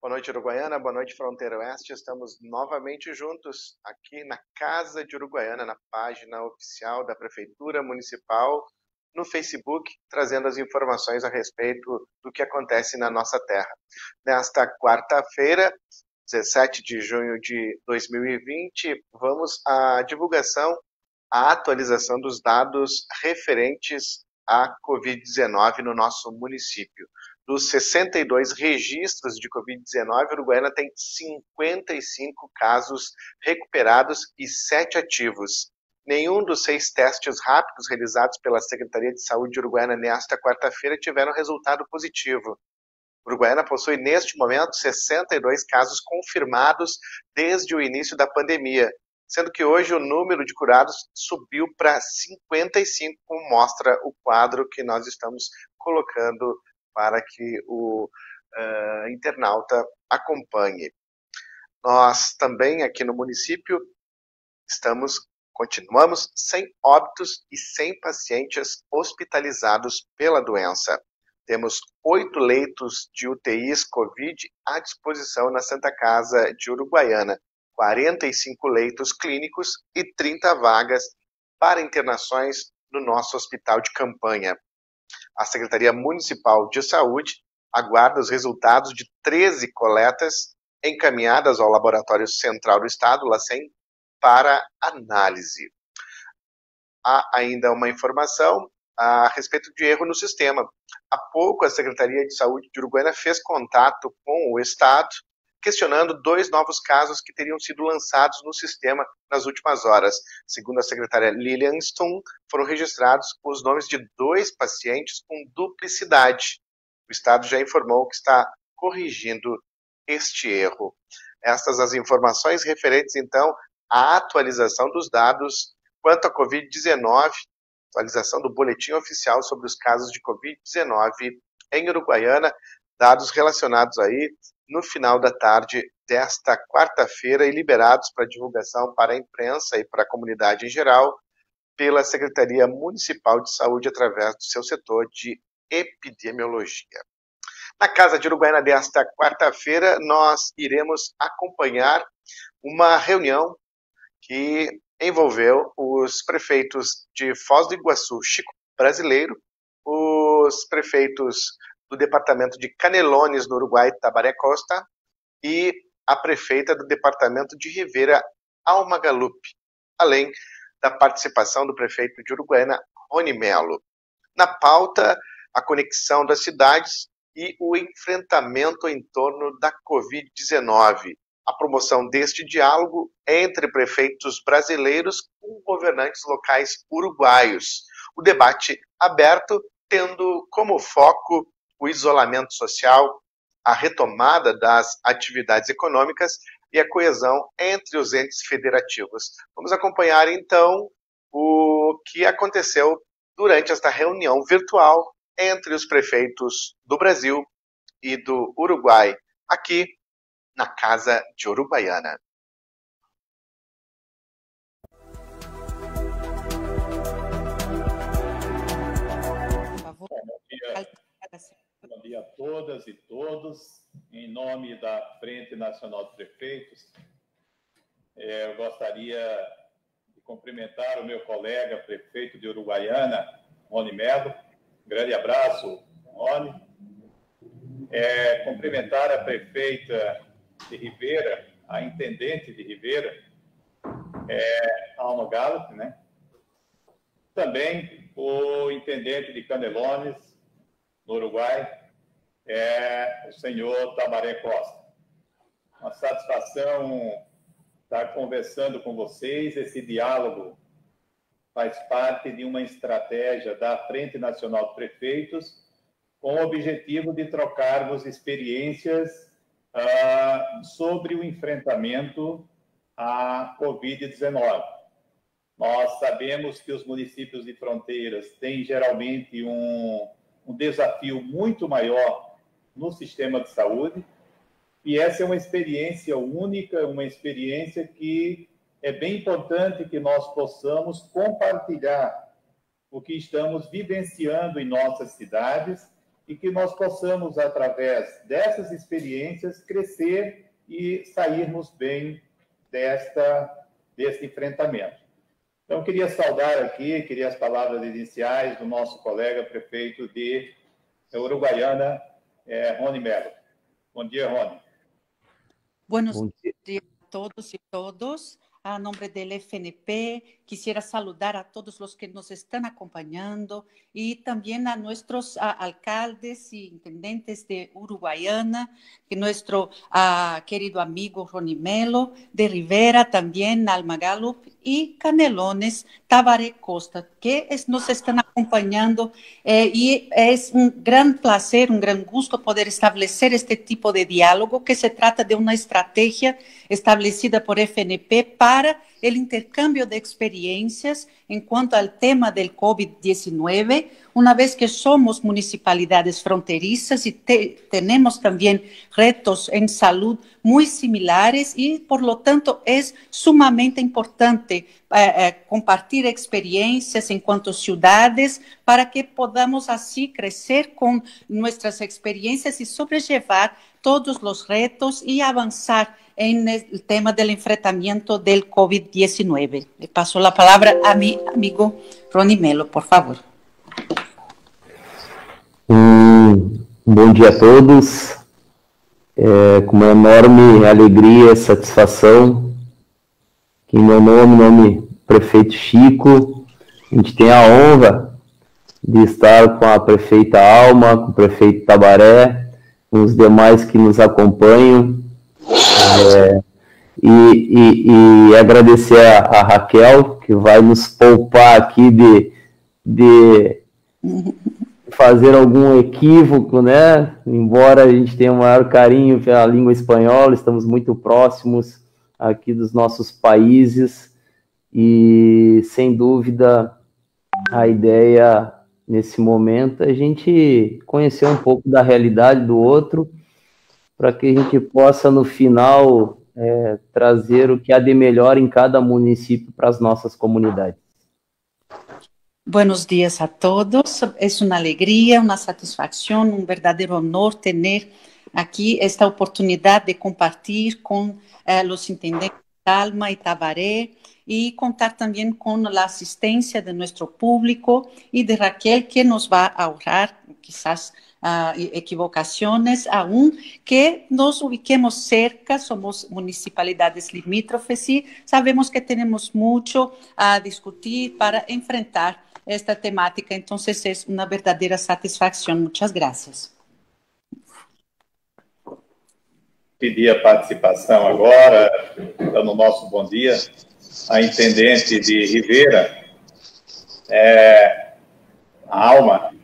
Boa noite, Uruguaiana. Boa noite, Fronteira Oeste. Estamos novamente juntos aqui na Casa de Uruguaiana, na página oficial da Prefeitura Municipal, no Facebook, trazendo as informações a respeito do que acontece na nossa terra. Nesta quarta-feira, 17 de junho de 2020, vamos à divulgação, à atualização dos dados referentes à Covid-19 no nosso município. Dos 62 registros de Covid-19, Uruguaiana tem 55 casos recuperados e 7 ativos. Nenhum dos 6 testes rápidos realizados pela Secretaria de Saúde Uruguaiana nesta quarta-feira tiveram resultado positivo. Uruguaiana possui, neste momento, 62 casos confirmados desde o início da pandemia, sendo que hoje o número de curados subiu para 55, como mostra o quadro que nós estamos colocando para que o internauta acompanhe. Nós também aqui no município continuamos sem óbitos e sem pacientes hospitalizados pela doença. Temos 8 leitos de UTIs Covid à disposição na Santa Casa de Uruguaiana, 45 leitos clínicos e 30 vagas para internações no nosso hospital de campanha. A Secretaria Municipal de Saúde aguarda os resultados de 13 coletas encaminhadas ao Laboratório Central do Estado, LACEN, para análise. Há ainda uma informação a respeito de erro no sistema. Há pouco, a Secretaria de Saúde de Uruguaiana fez contato com o Estado, questionando 2 novos casos que teriam sido lançados no sistema nas últimas horas. Segundo a secretária Lilian Stum, foram registrados os nomes de 2 pacientes com duplicidade. O Estado já informou que está corrigindo este erro. Estas as informações referentes, então, à atualização dos dados quanto à Covid-19, atualização do boletim oficial sobre os casos de Covid-19 em Uruguaiana, dados relacionados aí no final da tarde desta quarta-feira e liberados para divulgação para a imprensa e para a comunidade em geral pela Secretaria Municipal de Saúde através do seu setor de epidemiologia. Na Casa de Uruguaiana desta quarta-feira, nós iremos acompanhar uma reunião que envolveu os prefeitos de Foz do Iguaçu, Chico Brasileiro, os prefeitos do departamento de Canelones, no Uruguai, Tabaré Costa, e a prefeita do departamento de Rivera, Alma Galupe, além da participação do prefeito de Uruguaiana, Rony Melo. Na pauta, a conexão das cidades e o enfrentamento em torno da Covid-19, a promoção deste diálogo entre prefeitos brasileiros com governantes locais uruguaios. O debate aberto tendo como foco o isolamento social, a retomada das atividades econômicas e a coesão entre os entes federativos. Vamos acompanhar, então, o que aconteceu durante esta reunião virtual entre os prefeitos do Brasil e do Uruguai, aqui na Casa de Uruguaiana. Bom dia a todas e todos. Em nome da Frente Nacional de Prefeitos, eu gostaria de cumprimentar o meu colega prefeito de Uruguaiana, Rony Melo. Grande abraço, Rony. Cumprimentar a prefeita de Rivera, a intendente de Rivera, Alma Galupe, né? Também o intendente de Canelones, no Uruguai, o senhor Tabaré Costa. Uma satisfação estar conversando com vocês. Esse diálogo faz parte de uma estratégia da Frente Nacional de Prefeitos com o objetivo de trocarmos experiências sobre o enfrentamento à Covid-19. Nós sabemos que os municípios de fronteiras têm geralmente um desafio muito maior no sistema de saúde, e essa é uma experiência única, uma experiência que é bem importante que nós possamos compartilhar o que estamos vivenciando em nossas cidades e que nós possamos, através dessas experiências, crescer e sairmos bem desse enfrentamento. Então, queria saudar aqui, queria as palavras iniciais do nosso colega prefeito de Uruguaiana, Rony Melo. Bom dia, Rony. Buenos días a todos y todas. A nombre del FNP, quisiera saludar a todos los que nos están acompañando y también a nuestros alcaldes y intendentes de Uruguaiana, que nuestro querido amigo Rony Melo, de Rivera, también Alma Gallup y Canelones, Tabaré Costa, que nos están acompañando y es un gran placer, un gran gusto poder establecer este tipo de diálogo, que se trata de una estrategia establecida por FNP para el intercambio de experiencias en cuanto al tema del COVID-19, una vez que somos municipalidades fronterizas y tenemos también retos en salud muy similares y, por lo tanto, es sumamente importante compartir experiencias en cuanto a ciudades para que podamos así crecer con nuestras experiencias y sobrellevar todos los retos y avanzar en el tema del enfrentamiento del COVID-19. Le paso la palabra a mi amigo Rony Melo, por favor. Bom dia a todos. Com uma enorme alegria e satisfação que, em meu nome, prefeito Chico, a gente tem a honra de estar com a prefeita Alma, com o prefeito Tabaré, com os demais que nos acompanham, e agradecer a Raquel, que vai nos poupar aqui de fazer algum equívoco, né? Embora a gente tenha o maior carinho pela língua espanhola, estamos muito próximos aqui dos nossos países e, sem dúvida, a ideia, nesse momento, é a gente conhecer um pouco da realidade do outro, para que a gente possa, no final, trazer o que há de melhor em cada município para as nossas comunidades. Buenos días a todos. Es una alegría, una satisfacción, un verdadero honor tener aquí esta oportunidad de compartir con los intendentes Alma y Tabaré y contar también con la asistencia de nuestro público y de Raquel, que nos va a ahorrar quizás equivocaciones, aún que nos ubiquemos cerca, somos municipalidades limítrofes y sabemos que tenemos mucho a discutir para enfrentar esta temática. Entonces es una verdadera satisfacción. Muchas gracias. Pedir a participação agora, dando o nosso bom dia, a intendente de Rivera, a Alma,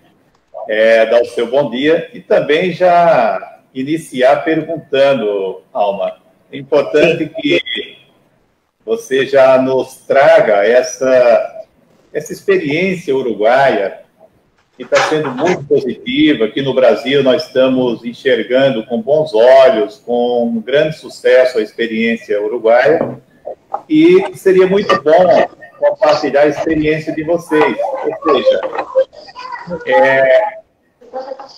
dar o seu bom dia e também já iniciar perguntando, Alma, é importante que você já nos traga essa experiência uruguaia, que está sendo muito positiva. Aqui no Brasil nós estamos enxergando com bons olhos, com um grande sucesso, a experiência uruguaia, e seria muito bom compartilhar a experiência de vocês, ou seja,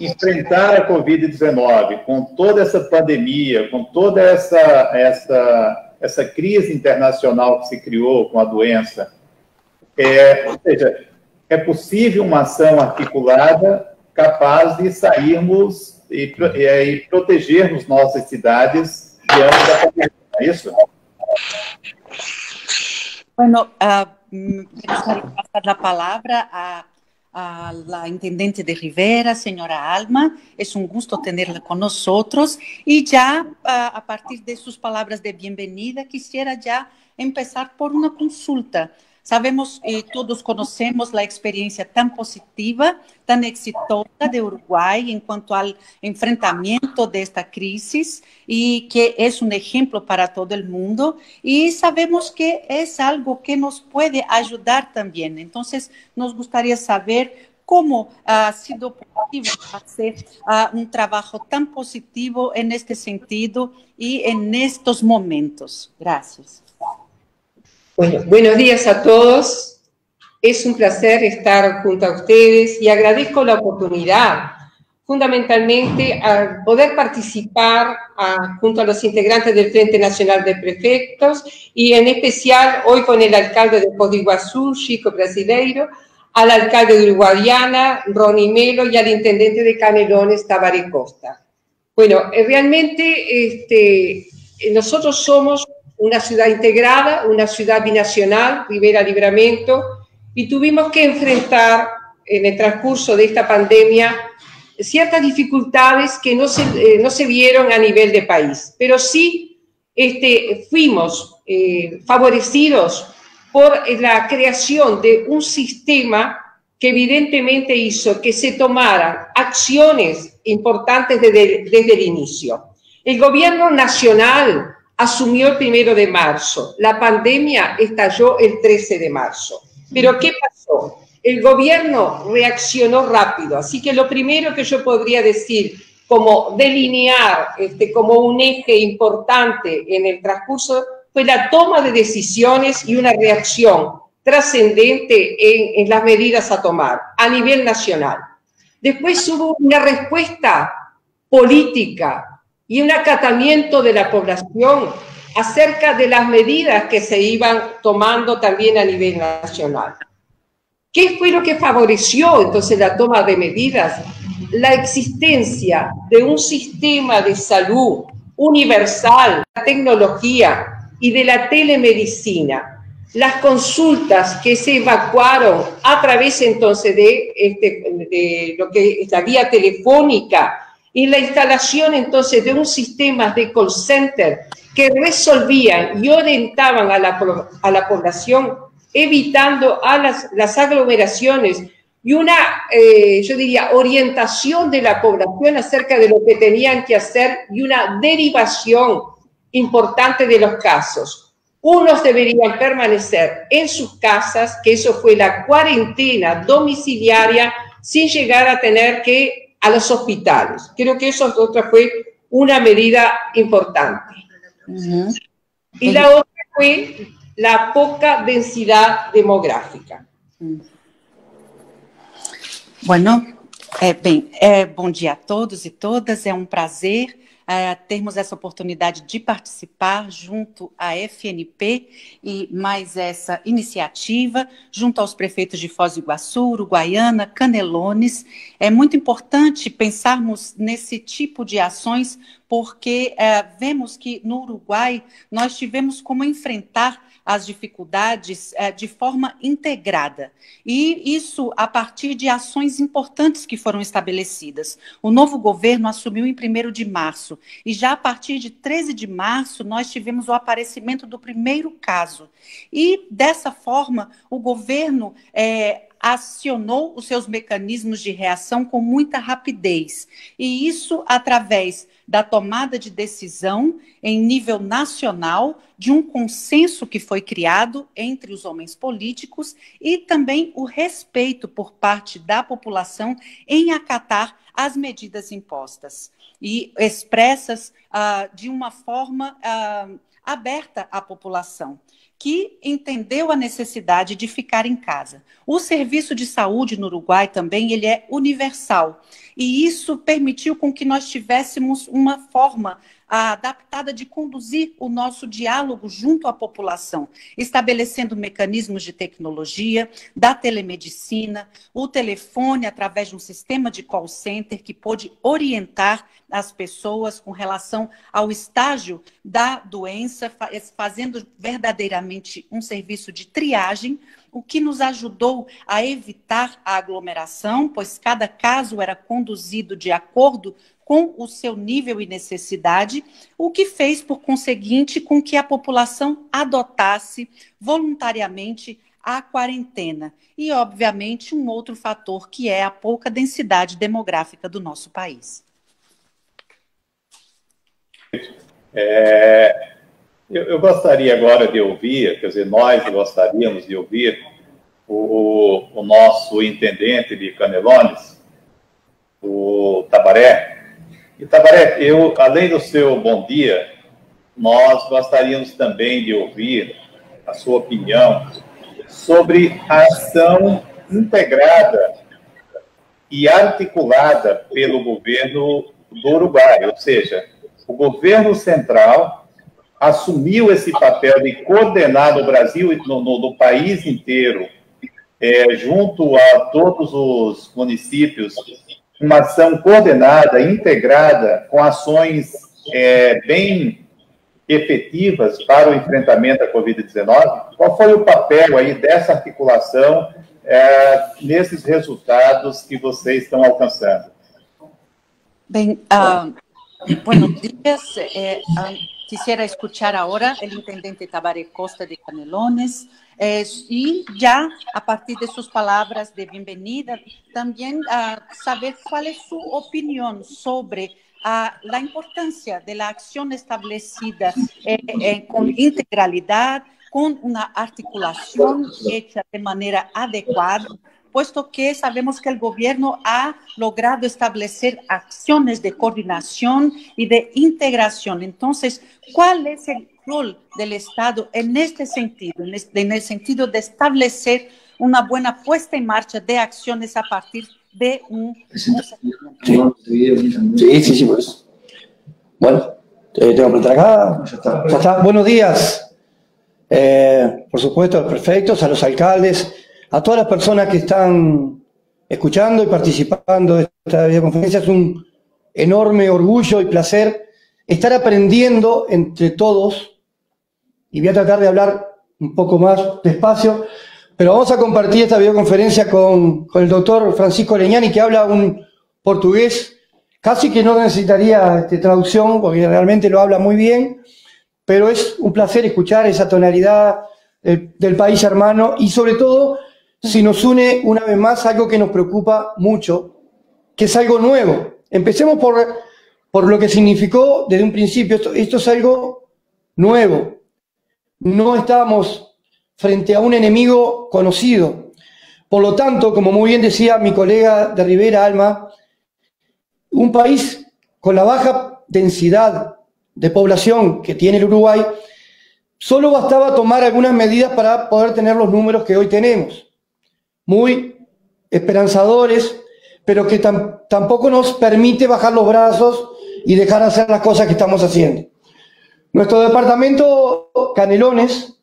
enfrentar a Covid-19 com toda essa pandemia, com toda essa crise internacional que se criou com a doença, ou seja, é possível uma ação articulada capaz de sairmos e protegermos nossas cidades diante da pandemia, é isso? Bueno, me gustaría pasar la palabra a la intendente de Rivera, señora Alma. Es un gusto tenerla con nosotros. Y ya a partir de sus palabras de bienvenida, quisiera ya empezar por una consulta. Sabemos y todos conocemos la experiencia tan positiva, tan exitosa de Uruguay en cuanto al enfrentamiento de esta crisis y que es un ejemplo para todo el mundo, y sabemos que es algo que nos puede ayudar también. Entonces, nos gustaría saber cómo ha sido posible hacer un trabajo tan positivo en este sentido y en estos momentos. Gracias. Bueno, buenos días a todos. Es un placer estar junto a ustedes y agradezco la oportunidad fundamentalmente a poder participar junto a los integrantes del Frente Nacional de Prefectos y en especial hoy con el alcalde de Foz do Iguazú, Chico Brasileiro, al alcalde de Uruguaiana, Ronnie Melo, y al intendente de Canelones, Tabaré Costa. Bueno, realmente nosotros somos una ciudad integrada, una ciudad binacional, Rivera Livramento, y tuvimos que enfrentar en el transcurso de esta pandemia ciertas dificultades que no se vieron a nivel de país, pero sí fuimos favorecidos por la creación de un sistema que evidentemente hizo que se tomaran acciones importantes desde el inicio. El gobierno nacional asumió el 1 de marzo, la pandemia estalló el 13 de marzo. Pero ¿qué pasó? El gobierno reaccionó rápido, así que lo primero que yo podría decir, como delinear como un eje importante en el transcurso, fue la toma de decisiones y una reacción trascendente en las medidas a tomar a nivel nacional. Después hubo una respuesta política y un acatamiento de la población acerca de las medidas que se iban tomando también a nivel nacional. ¿Qué fue lo que favoreció entonces la toma de medidas? La existencia de un sistema de salud universal, la tecnología y de la telemedicina. Las consultas que se evacuaron a través entonces de lo que es la vía telefónica y la instalación entonces de un sistema de call center que resolvían y orientaban a la población, evitando a las aglomeraciones y una, yo diría, orientación de la población acerca de lo que tenían que hacer y una derivación importante de los casos. Unos deberían permanecer en sus casas, que eso fue la cuarentena domiciliaria, sin llegar a tener que ir a los hospitales. Creo que eso fue una medida importante. Y la otra fue la poca densidad demográfica. Bueno, bom dia a todos e todas. É um prazer termos essa oportunidade de participar junto à FNP e mais essa iniciativa, junto aos prefeitos de Foz do Iguaçu, Uruguaiana, Canelones. É muito importante pensarmos nesse tipo de ações, porque vemos que no Uruguai nós tivemos como enfrentar as dificuldades de forma integrada. E isso a partir de ações importantes que foram estabelecidas. O novo governo assumiu em 1º de março, e já a partir de 13 de março nós tivemos o aparecimento do primeiro caso. E, dessa forma, o governo acionou os seus mecanismos de reação com muita rapidez. E isso através da tomada de decisão em nível nacional, de um consenso que foi criado entre os homens políticos e também o respeito por parte da população em acatar as medidas impostas e expressas de uma forma aberta à população, que entendeu a necessidade de ficar em casa. O serviço de saúde no Uruguai também ele é universal, e isso permitiu com que nós tivéssemos uma forma adaptada de conduzir o nosso diálogo junto à população, estabelecendo mecanismos de tecnologia, da telemedicina, o telefone através de um sistema de call center que pôde orientar as pessoas com relação ao estágio da doença, fazendo verdadeiramente um serviço de triagem, o que nos ajudou a evitar a aglomeração, pois cada caso era conduzido de acordo com o seu nível e necessidade, o que fez, por conseguinte, com que a população adotasse voluntariamente a quarentena. E, obviamente, um outro fator que é a pouca densidade demográfica do nosso país. Eu gostaria agora de ouvir, quer dizer, nós gostaríamos de ouvir o nosso intendente de Canelones, o Tabaré. E, Tabaré, além do seu bom dia, nós gostaríamos também de ouvir a sua opinião sobre a ação integrada e articulada pelo governo do Uruguai, ou seja, o governo central assumiu esse papel de coordenar no Brasil, no país inteiro, junto a todos os municípios, uma ação coordenada, integrada, com ações bem efetivas para o enfrentamento da Covid-19. Qual foi o papel aí dessa articulação nesses resultados que vocês estão alcançando? Bem, buenos días. Quisiera escuchar ahora el intendente Tabaré Costa de Canelones y ya a partir de sus palabras de bienvenida, también saber cuál es su opinión sobre la importancia de la acción establecida con integralidad, con una articulación hecha de manera adecuada, puesto que sabemos que el gobierno ha logrado establecer acciones de coordinación y de integración. Entonces, ¿cuál es el rol del Estado en este sentido, en el sentido de establecer una buena puesta en marcha de acciones a partir de un... Sí, pues. Bueno, tengo que apretar acá. Ya está. Buenos días. Por supuesto, a los prefectos, a los alcaldes, a todas las personas que están escuchando y participando de esta videoconferencia. Es un enorme orgullo y placer estar aprendiendo entre todos, y voy a tratar de hablar un poco más despacio, pero vamos a compartir esta videoconferencia con el doctor Francisco Leñani, que habla un portugués casi que no necesitaría traducción, porque realmente lo habla muy bien, pero es un placer escuchar esa tonalidad del país hermano, y sobre todo si nos une una vez más algo que nos preocupa mucho, que es algo nuevo. Empecemos por lo que significó desde un principio. Esto es algo nuevo. No estábamos frente a un enemigo conocido. Por lo tanto, como muy bien decía mi colega de Rivera, Alma, un país con la baja densidad de población que tiene el Uruguay, solo bastaba tomar algunas medidas para poder tener los números que hoy tenemos. Muy esperanzadores, pero que tampoco nos permite bajar los brazos y dejar de hacer las cosas que estamos haciendo. Nuestro departamento Canelones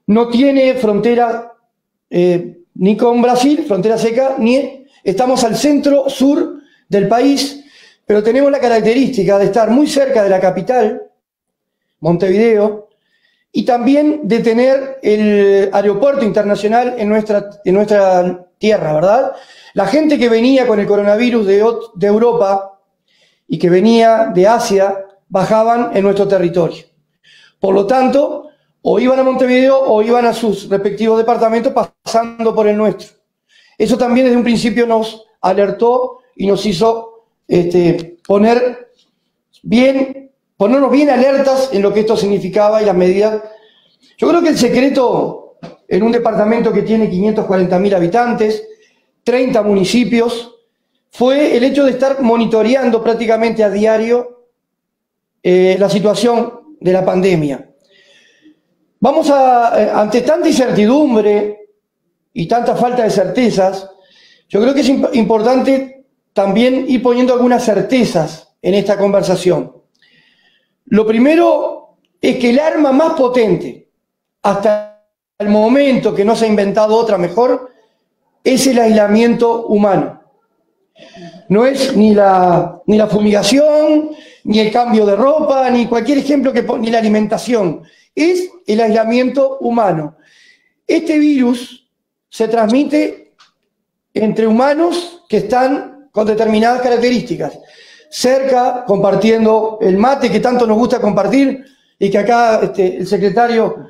no tiene frontera ni con Brasil, frontera seca, ni estamos al centro sur del país, pero tenemos la característica de estar muy cerca de la capital, Montevideo, y también de tener el aeropuerto internacional en nuestra tierra, ¿verdad? La gente que venía con el coronavirus de Europa y que venía de Asia bajaban en nuestro territorio. Por lo tanto, o iban a Montevideo o iban a sus respectivos departamentos pasando por el nuestro. Eso también desde un principio nos alertó y nos hizo ponernos bien alertas en lo que esto significaba y las medidas. Yo creo que el secreto en un departamento que tiene 540.000 habitantes, 30 municipios, fue el hecho de estar monitoreando prácticamente a diario la situación de la pandemia. Ante tanta incertidumbre y tanta falta de certezas, yo creo que es importante también ir poniendo algunas certezas en esta conversación. Lo primero es que el arma más potente, hasta el momento que no se ha inventado otra mejor, es el aislamiento humano. No es ni la fumigación, ni el cambio de ropa, ni cualquier ejemplo, ni la alimentación. Es el aislamiento humano. Este virus se transmite entre humanos que están con determinadas características. Cerca, compartiendo el mate que tanto nos gusta compartir y que acá el secretario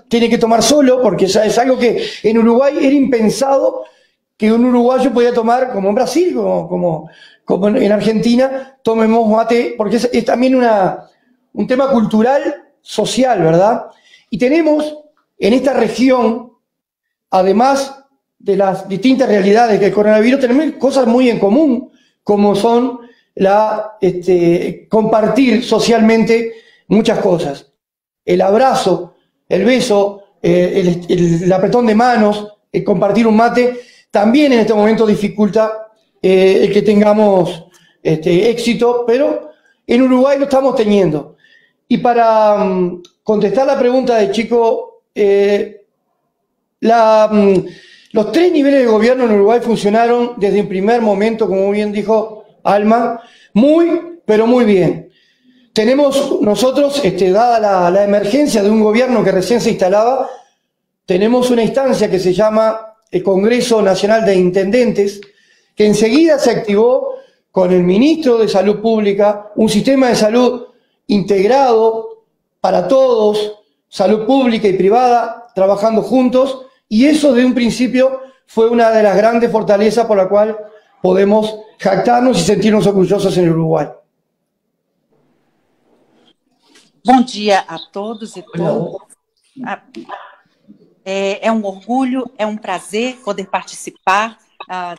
tiene que tomar solo, porque es algo que en Uruguay era impensado que un uruguayo podía tomar, como en Brasil, como en Argentina, tomemos mate, porque es también un tema cultural, social, ¿verdad? Y tenemos en esta región, además de las distintas realidades que el coronavirus, tenemos cosas muy en común, como son compartir socialmente muchas cosas. El abrazo, el beso, el apretón de manos, el compartir un mate, también en este momento dificulta el que tengamos éxito, pero en Uruguay lo estamos teniendo. Y para contestar la pregunta de Chico, los 3 niveles de gobierno en Uruguay funcionaron desde el primer momento, como bien dijo Alma, muy, pero muy bien. Tenemos nosotros, dada la emergencia de un gobierno que recién se instalaba, tenemos una instancia que se llama el Congreso Nacional de Intendentes, que enseguida se activó con el ministro de Salud Pública, un sistema de salud integrado para todos, salud pública y privada, trabajando juntos, y eso de un principio fue una de las grandes fortalezas por la cual podemos jactarnos y sentirnos orgullosos en Uruguay. Bom dia a todos e todas. É um orgulho, é um prazer poder participar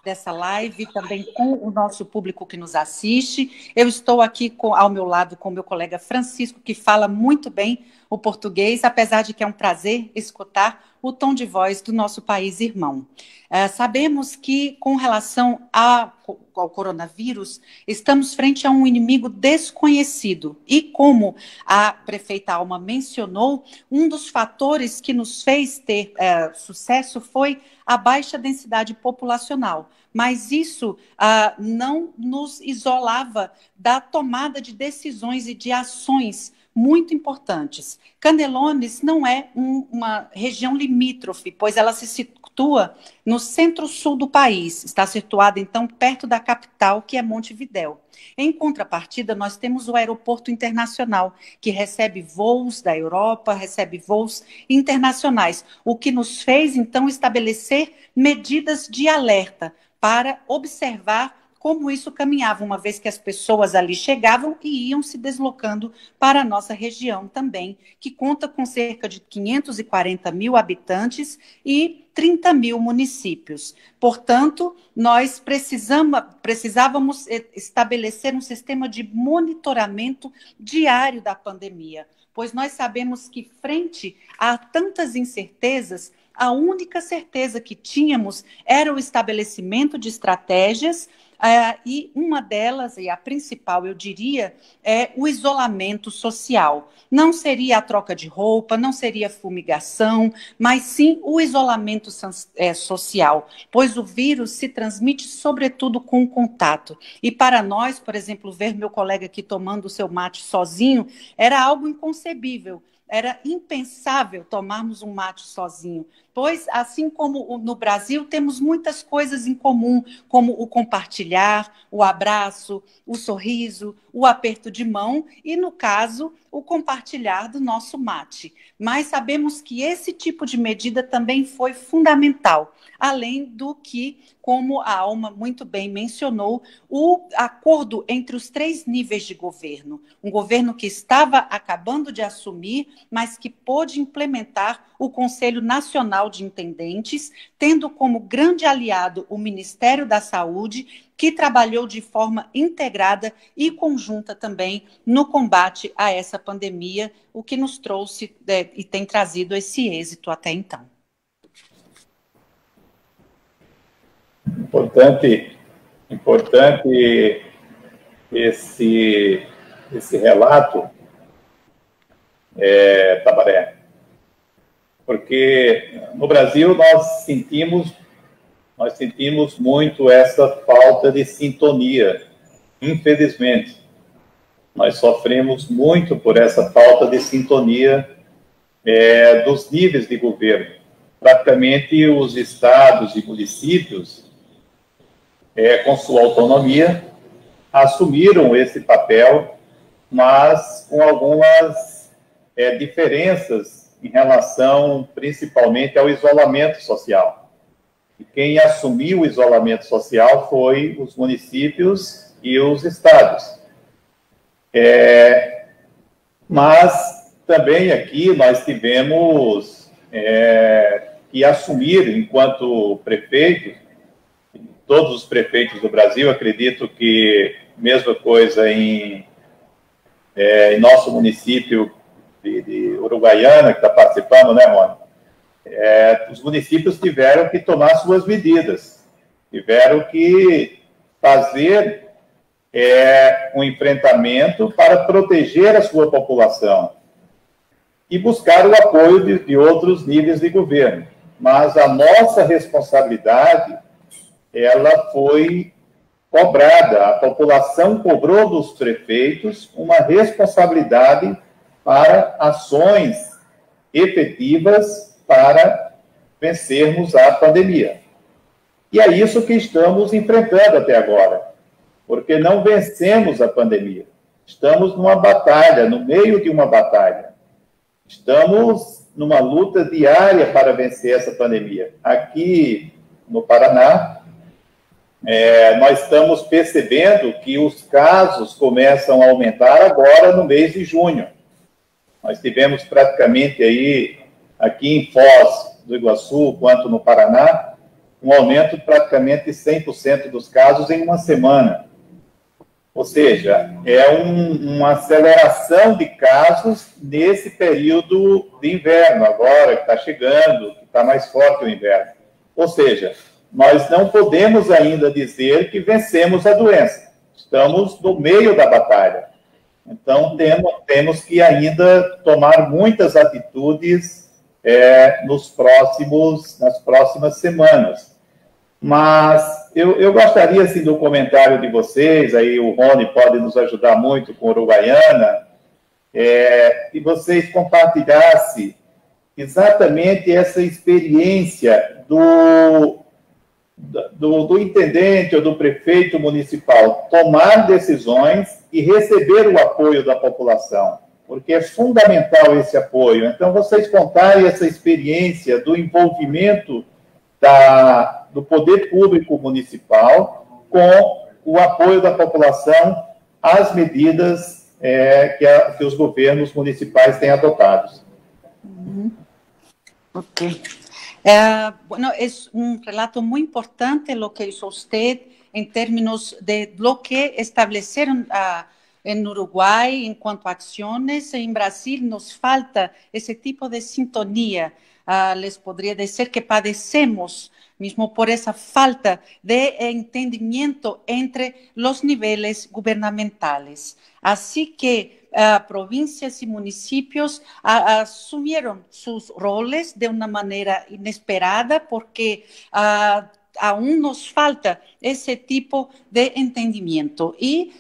dessa live e também com o nosso público que nos assiste. Eu estou aqui ao meu lado com o meu colega Francisco, que fala muito bem o português, apesar de que é um prazer escutar o tom de voz do nosso país irmão. Sabemos que, com relação ao coronavírus, estamos frente a um inimigo desconhecido. E como a prefeita Alma mencionou, um dos fatores que nos fez ter sucesso foi a baixa densidade populacional. Mas isso não nos isolava da tomada de decisões e de ações muito importantes. Canelones não é uma região limítrofe, pois ela se situa no centro-sul do país. Está situada, então, perto da capital, que é Montevidéu. Em contrapartida, nós temos o aeroporto internacional, que recebe voos da Europa, recebe voos internacionais, o que nos fez, então, estabelecer medidas de alerta para observar como isso caminhava, uma vez que as pessoas ali chegavam e iam se deslocando para a nossa região também, que conta com cerca de 540 mil habitantes e 30 mil municípios. Portanto, nós precisávamos estabelecer um sistema de monitoramento diário da pandemia, pois nós sabemos que, frente a tantas incertezas, a única certeza que tínhamos era o estabelecimento de estratégias, e uma delas, e a principal, eu diria, é o isolamento social. Não seria a troca de roupa, não seria a fumigação, mas sim o isolamento social, pois o vírus se transmite sobretudo com o contato. E para nós, por exemplo, ver meu colega aqui tomando o seu mate sozinho era algo inconcebível. Era impensável tomarmos um mate sozinho, pois, assim como no Brasil, temos muitas coisas em comum, como o compartilhar, o abraço, o sorriso, o aperto de mão e, no caso, o compartilhar do nosso mate. Mas sabemos que esse tipo de medida também foi fundamental, além do que, como a Alma muito bem mencionou, o acordo entre os 3 níveis de governo. Um governo que estava acabando de assumir, mas que pôde implementar o Conselho Nacional de Intendentes, tendo como grande aliado o Ministério da Saúde, que trabalhou de forma integrada e conjunta também no combate a essa pandemia, o que nos trouxe e tem trazido esse êxito até então. Importante esse relato, Tabaré, porque no Brasil nós sentimos muito essa falta de sintonia, infelizmente. Nós sofremos muito por essa falta de sintonia dos níveis de governo. Praticamente os estados e municípios, com sua autonomia, assumiram esse papel, mas com algumas diferenças em relação, principalmente, ao isolamento social. E quem assumiu o isolamento social foi os municípios e os estados. Mas também aqui nós tivemos que assumir, enquanto prefeitos, todos os prefeitos do Brasil, acredito que mesma coisa em nosso município de Uruguaiana, que está participando, né, Rony? Os municípios tiveram que tomar suas medidas, tiveram que fazer um enfrentamento para proteger a sua população e buscar o apoio de outros níveis de governo. Mas a nossa responsabilidade, ela foi cobrada, a população cobrou dos prefeitos uma responsabilidade para ações efetivas para vencermos a pandemia. E é isso que estamos enfrentando até agora, porque não vencemos a pandemia. Estamos numa batalha, no meio de uma batalha. Estamos numa luta diária para vencer essa pandemia. Aqui no Paraná, nós estamos percebendo que os casos começam a aumentar agora no mês de junho. Nós tivemos praticamente aí, aqui em Foz do Iguaçu, quanto no Paraná, um aumento de praticamente 100% dos casos em uma semana. Ou seja, é uma aceleração de casos nesse período de inverno, agora que está chegando, que está mais forte o inverno. Ou seja, nós não podemos ainda dizer que vencemos a doença. Estamos no meio da batalha. Então, temos que ainda tomar muitas atitudes nas próximas semanas. Mas eu gostaria, assim, do comentário de vocês, aí o Rony pode nos ajudar muito com Uruguaiana, que vocês compartilhassem exatamente essa experiência do intendente ou do prefeito municipal tomar decisões e receber o apoio da população, porque é fundamental esse apoio. Então, vocês contarem essa experiência do envolvimento do poder público municipal com o apoio da população às medidas que os governos municipais têm adotado. Ok. Bueno, es un relato muy importante lo que hizo usted en términos de lo que establecieron en Uruguay en cuanto a acciones. En Brasil nos falta ese tipo de sintonía. Les podría decir que padecemos mismo por esa falta de entendimiento entre los niveles gubernamentales. Así que provincias y municipios asumieron sus roles de una manera inesperada porque aún nos falta ese tipo de entendimiento. Y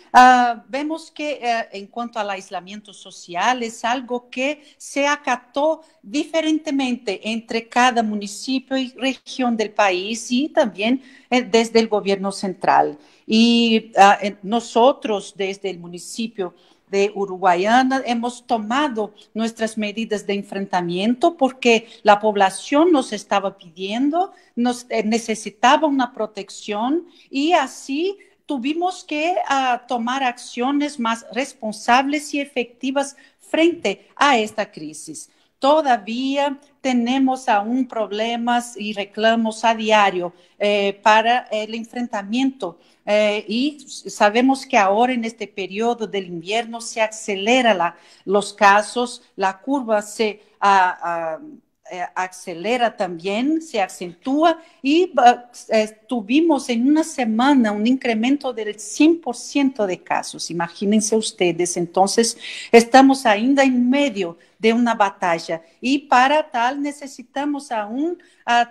vemos que en cuanto al aislamiento social es algo que se acató diferentemente entre cada municipio y región del país y también desde el gobierno central. Y nosotros desde el municipio de Uruguaiana hemos tomado nuestras medidas de enfrentamiento porque la población nos estaba pidiendo, necesitaba una protección y así tuvimos que tomar acciones más responsables y efectivas frente a esta crisis. Todavía tenemos aún problemas y reclamos a diario para el enfrentamiento y sabemos que ahora en este periodo del invierno se acelera los casos, la curva se acelera también, se acentúa y tuvimos en una semana un incremento del 100% de casos. Imagínense ustedes, entonces estamos ainda en medio de una batalla y para tal necesitamos aún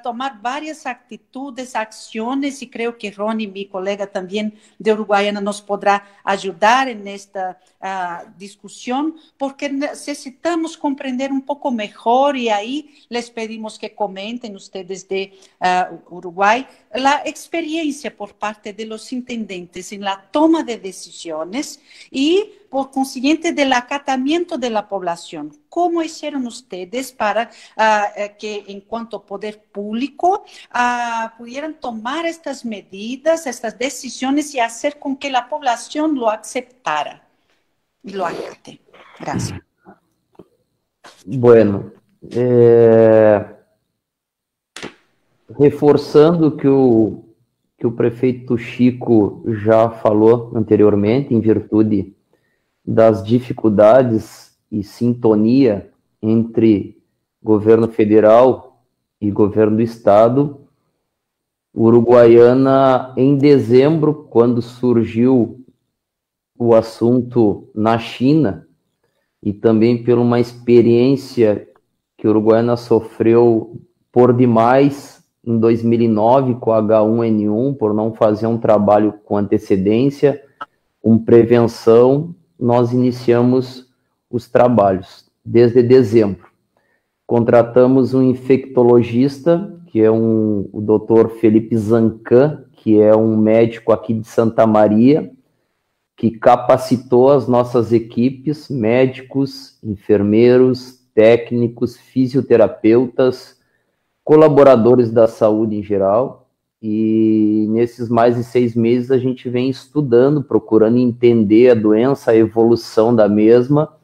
tomar varias actitudes, acciones y creo que Ronnie, mi colega también de Uruguaiana, nos podrá ayudar en esta discusión porque necesitamos comprender un poco mejor y ahí les pedimos que comenten ustedes de Uruguay la experiencia por parte de los intendentes en la toma de decisiones y por consiguiente del acatamiento de la población. ¿Cómo hicieron ustedes para que en cuanto a poder público pudieran tomar estas medidas, estas decisiones y hacer con que la población lo aceptara y lo acate? Gracias. Bueno, reforçando que o prefeito Chico já falou anteriormente, em virtude das dificuldades e sintonia entre governo federal e governo do estado, Uruguaiana, em dezembro, quando surgiu o assunto na China, e também por uma experiência que a Uruguaiana sofreu por demais em 2009 com H1N1, por não fazer um trabalho com antecedência, com prevenção, nós iniciamos os trabalhos desde dezembro. Contratamos um infectologista, que é o Dr. Felipe Zancan, que é um médico aqui de Santa Maria, que capacitou as nossas equipes, médicos, enfermeiros, técnicos, fisioterapeutas, colaboradores da saúde em geral, e nesses mais de 6 meses a gente vem estudando, procurando entender a doença, a evolução da mesma,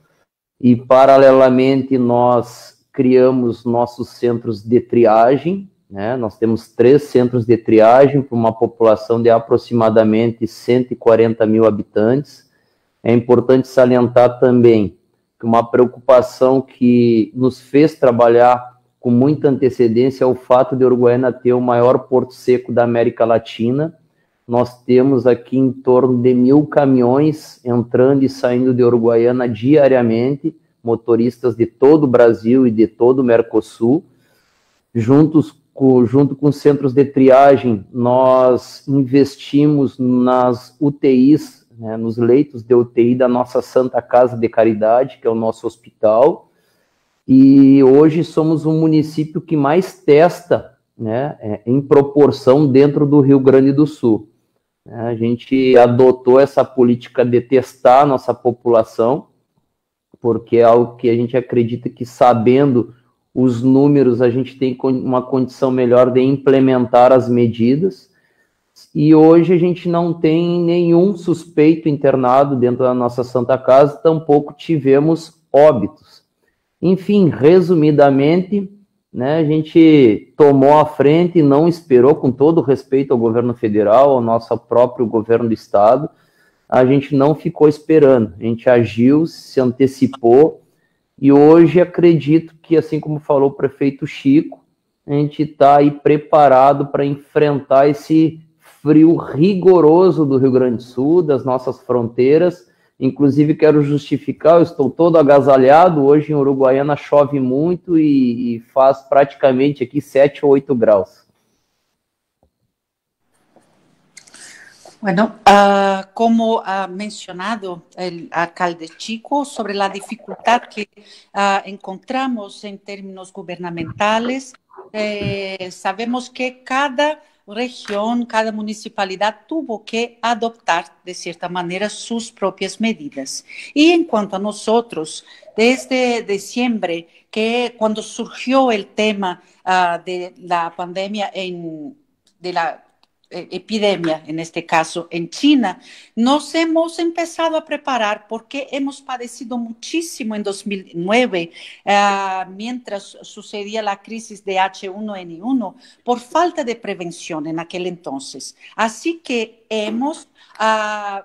e paralelamente nós criamos nossos centros de triagem, né? Nós temos 3 centros de triagem para uma população de aproximadamente 140 mil habitantes. É importante salientar também que uma preocupação que nos fez trabalhar com muita antecedência é o fato de Uruguaiana ter o maior porto seco da América Latina. Nós temos aqui em torno de 1.000 caminhões entrando e saindo de Uruguaiana diariamente, motoristas de todo o Brasil e de todo o Mercosul. Junto com centros de triagem, nós investimos nas UTIs, né, nos leitos de UTI da nossa Santa Casa de Caridade, que é o nosso hospital, e hoje somos o município que mais testa, né, em proporção dentro do Rio Grande do Sul. A gente adotou essa política de testar a nossa população, porque é algo que a gente acredita que, sabendo os números, a gente tem uma condição melhor de implementar as medidas, e hoje a gente não tem nenhum suspeito internado dentro da nossa Santa Casa, tampouco tivemos óbitos. Enfim, resumidamente, né, a gente tomou a frente e não esperou, com todo respeito ao governo federal, ao nosso próprio governo do estado, a gente não ficou esperando, a gente agiu, se antecipou, e hoje acredito que, assim como falou o prefeito Chico, a gente está aí preparado para enfrentar esse frio rigoroso do Rio Grande do Sul, das nossas fronteiras. Inclusive, quero justificar, eu estou todo agasalhado, hoje em Uruguaiana chove muito e faz praticamente aqui 7 ou 8 graus. Bueno, como ha mencionado el alcalde Chico sobre la dificultad que encontramos en términos gubernamentales, sabemos que cada región, cada municipalidad tuvo que adoptar de cierta manera sus propias medidas. Y en cuanto a nosotros, desde diciembre, que cuando surgió el tema de la pandemia de la epidemia, en este caso en China, nos hemos empezado a preparar porque hemos padecido muchísimo en 2009, mientras sucedía la crisis de H1N1, por falta de prevención en aquel entonces. Así que hemos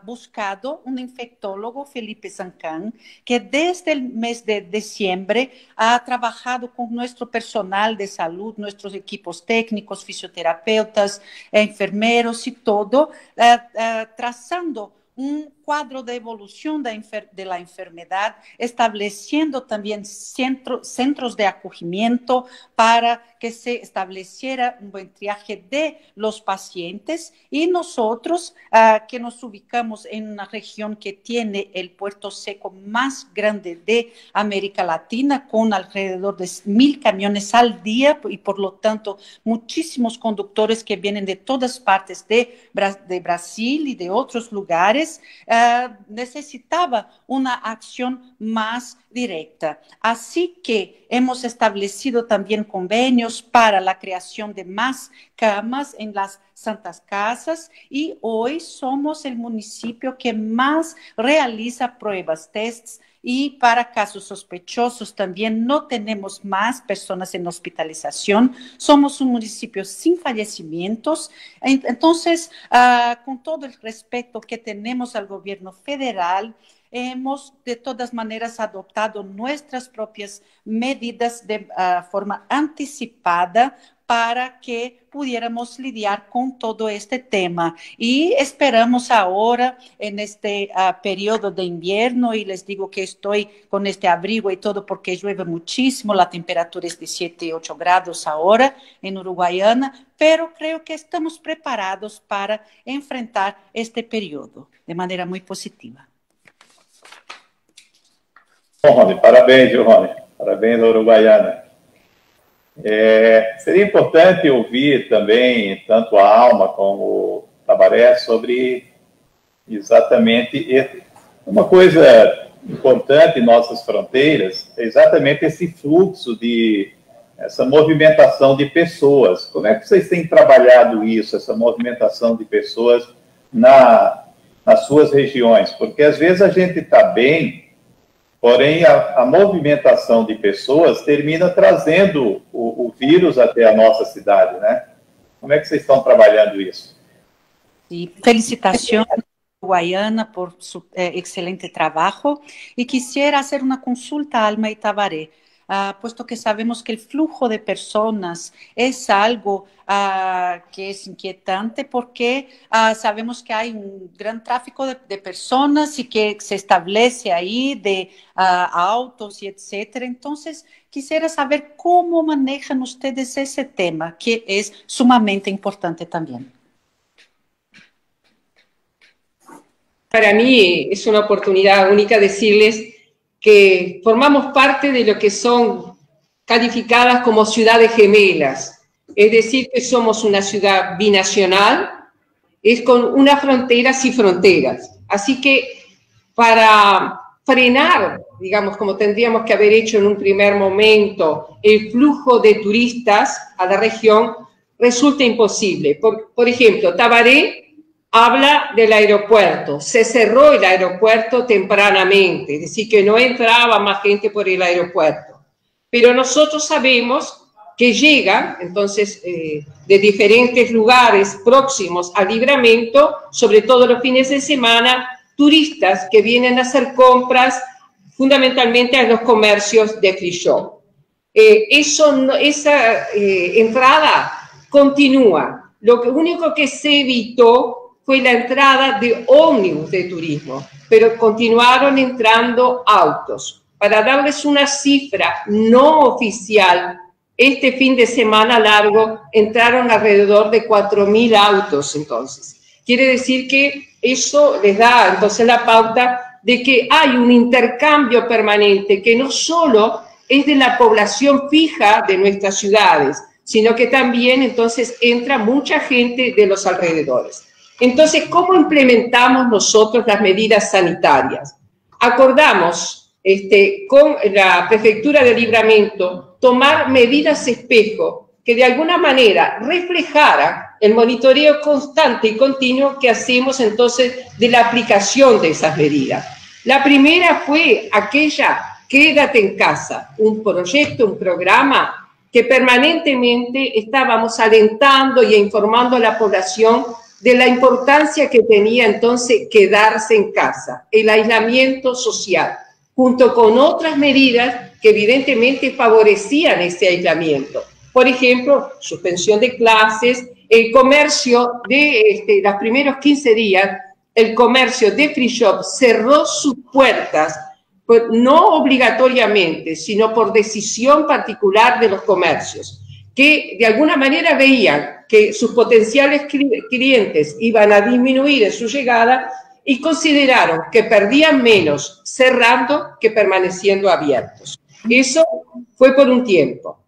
buscado un infectólogo, Felipe Zancan, que desde el mes de diciembre ha trabajado con nuestro personal de salud, nuestros equipos técnicos, fisioterapeutas, enfermeros y todo, trazando un cuadro de evolución de la enfermedad, estableciendo también centros de acogimiento para que se estableciera un buen triaje de los pacientes, y nosotros que nos ubicamos en una región que tiene el puerto seco más grande de América Latina, con alrededor de 1.000 camiones al día y por lo tanto muchísimos conductores que vienen de todas partes de Brasil y de otros lugares, necesitaba una acción más directa. Así que hemos establecido también convenios para la creación de más camas en las Santas Casas, y hoy somos el municipio que más realiza pruebas, tests, y para casos sospechosos también no tenemos más personas en hospitalización. Somos un municipio sin fallecimientos. Entonces, con todo el respeto que tenemos al gobierno federal, hemos de todas maneras adoptado nuestras propias medidas de forma anticipada para que pudiéramos lidiar con todo este tema. Y esperamos ahora, en este periodo de invierno, y les digo que estoy con este abrigo y todo porque llueve muchísimo, la temperatura es de 7, 8 grados ahora en Uruguaiana, pero creo que estamos preparados para enfrentar este periodo de manera muy positiva. Rony, parabéns, Rony. Parabéns à Uruguaiana. Seria importante ouvir também, tanto a Alma como o Tabaré, sobre exatamente uma coisa importante em nossas fronteiras, é exatamente esse fluxo essa movimentação de pessoas. Como é que vocês têm trabalhado isso, essa movimentação de pessoas nas suas regiões? Porque às vezes a gente está bem, porém, a movimentação de pessoas termina trazendo o vírus até a nossa cidade, né? Como é que vocês estão trabalhando isso? E felicitações, Uruguaiana, por su excelente trabalho. E quisiera hacer una consulta a Alma y Tabaré, puesto que sabemos que el flujo de personas es algo que es inquietante porque sabemos que hay un gran tráfico de personas y que se establece ahí de autos y etcétera. Entonces, quisiera saber cómo manejan ustedes ese tema, que es sumamente importante también. Para mí es una oportunidad única decirles que formamos parte de lo que son calificadas como ciudades gemelas, es decir, que somos una ciudad binacional, es con unas fronteras y fronteras. Así que para frenar, digamos, como tendríamos que haber hecho en un primer momento, el flujo de turistas a la región, resulta imposible. Por ejemplo, Tabaré habla del aeropuerto. Se cerró el aeropuerto tempranamente, es decir, que no entraba más gente por el aeropuerto. Pero nosotros sabemos que llegan, entonces, de diferentes lugares próximos al Livramento, sobre todo los fines de semana, turistas que vienen a hacer compras fundamentalmente a los comercios de free shop. Esa entrada continúa. Lo único que se evitó fue la entrada de ómnibus de turismo, pero continuaron entrando autos. Para darles una cifra no oficial, este fin de semana largo entraron alrededor de 4.000 autos entonces. Quiere decir que eso les da entonces la pauta de que hay un intercambio permanente que no solo es de la población fija de nuestras ciudades, sino que también entonces entra mucha gente de los alrededores. Entonces, ¿cómo implementamos nosotros las medidas sanitarias? Acordamos con la Prefectura de Livramento tomar medidas espejo que de alguna manera reflejaran el monitoreo constante y continuo que hacemos entonces de la aplicación de esas medidas. La primera fue aquella Quédate en casa, un proyecto, un programa que permanentemente estábamos alentando y informando a la población de la importancia que tenía entonces quedarse en casa, el aislamiento social, junto con otras medidas que evidentemente favorecían ese aislamiento. Por ejemplo, suspensión de clases, el comercio de los primeros 15 días, el comercio de free shop cerró sus puertas, no obligatoriamente, sino por decisión particular de los comercios, que de alguna manera veían que sus potenciales clientes iban a disminuir en su llegada y consideraron que perdían menos cerrando que permaneciendo abiertos. Eso fue por un tiempo,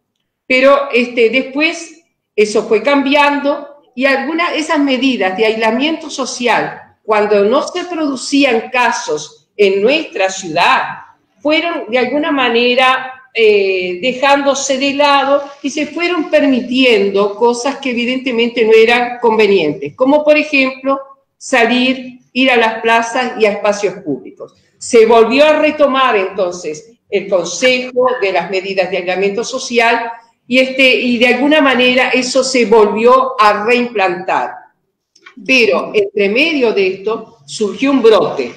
pero después eso fue cambiando y algunas de esas medidas de aislamiento social, cuando no se producían casos en nuestra ciudad, fueron de alguna manera dejándose de lado y se fueron permitiendo cosas que evidentemente no eran convenientes, como por ejemplo salir, ir a las plazas y a espacios públicos. Se volvió a retomar entonces el consejo de las medidas de aislamiento social y de alguna manera eso se volvió a reimplantar. Pero entre medio de esto surgió un brote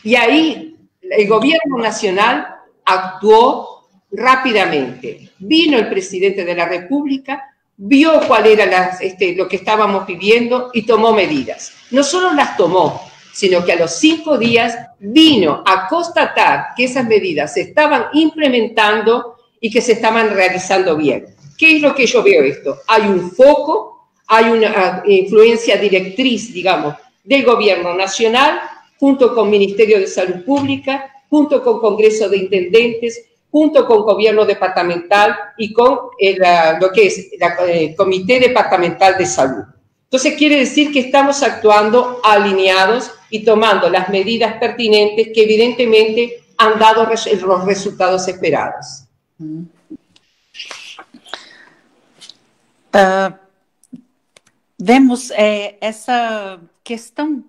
y ahí el gobierno nacional actuó rápidamente. Vino el presidente de la República, vio cuál era lo que estábamos viviendo y tomó medidas. No solo las tomó, sino que a los 5 días vino a constatar que esas medidas se estaban implementando y que se estaban realizando bien. ¿Qué es lo que yo veo esto? Hay un foco, hay una influencia directriz, digamos, del gobierno nacional, junto con Ministerio de Salud Pública, junto con Congreso de Intendentes, junto con Gobierno Departamental y con lo que es el Comité Departamental de Salud. Entonces quiere decir que estamos actuando alineados y tomando las medidas pertinentes que evidentemente han dado los resultados esperados. Vemos essa questão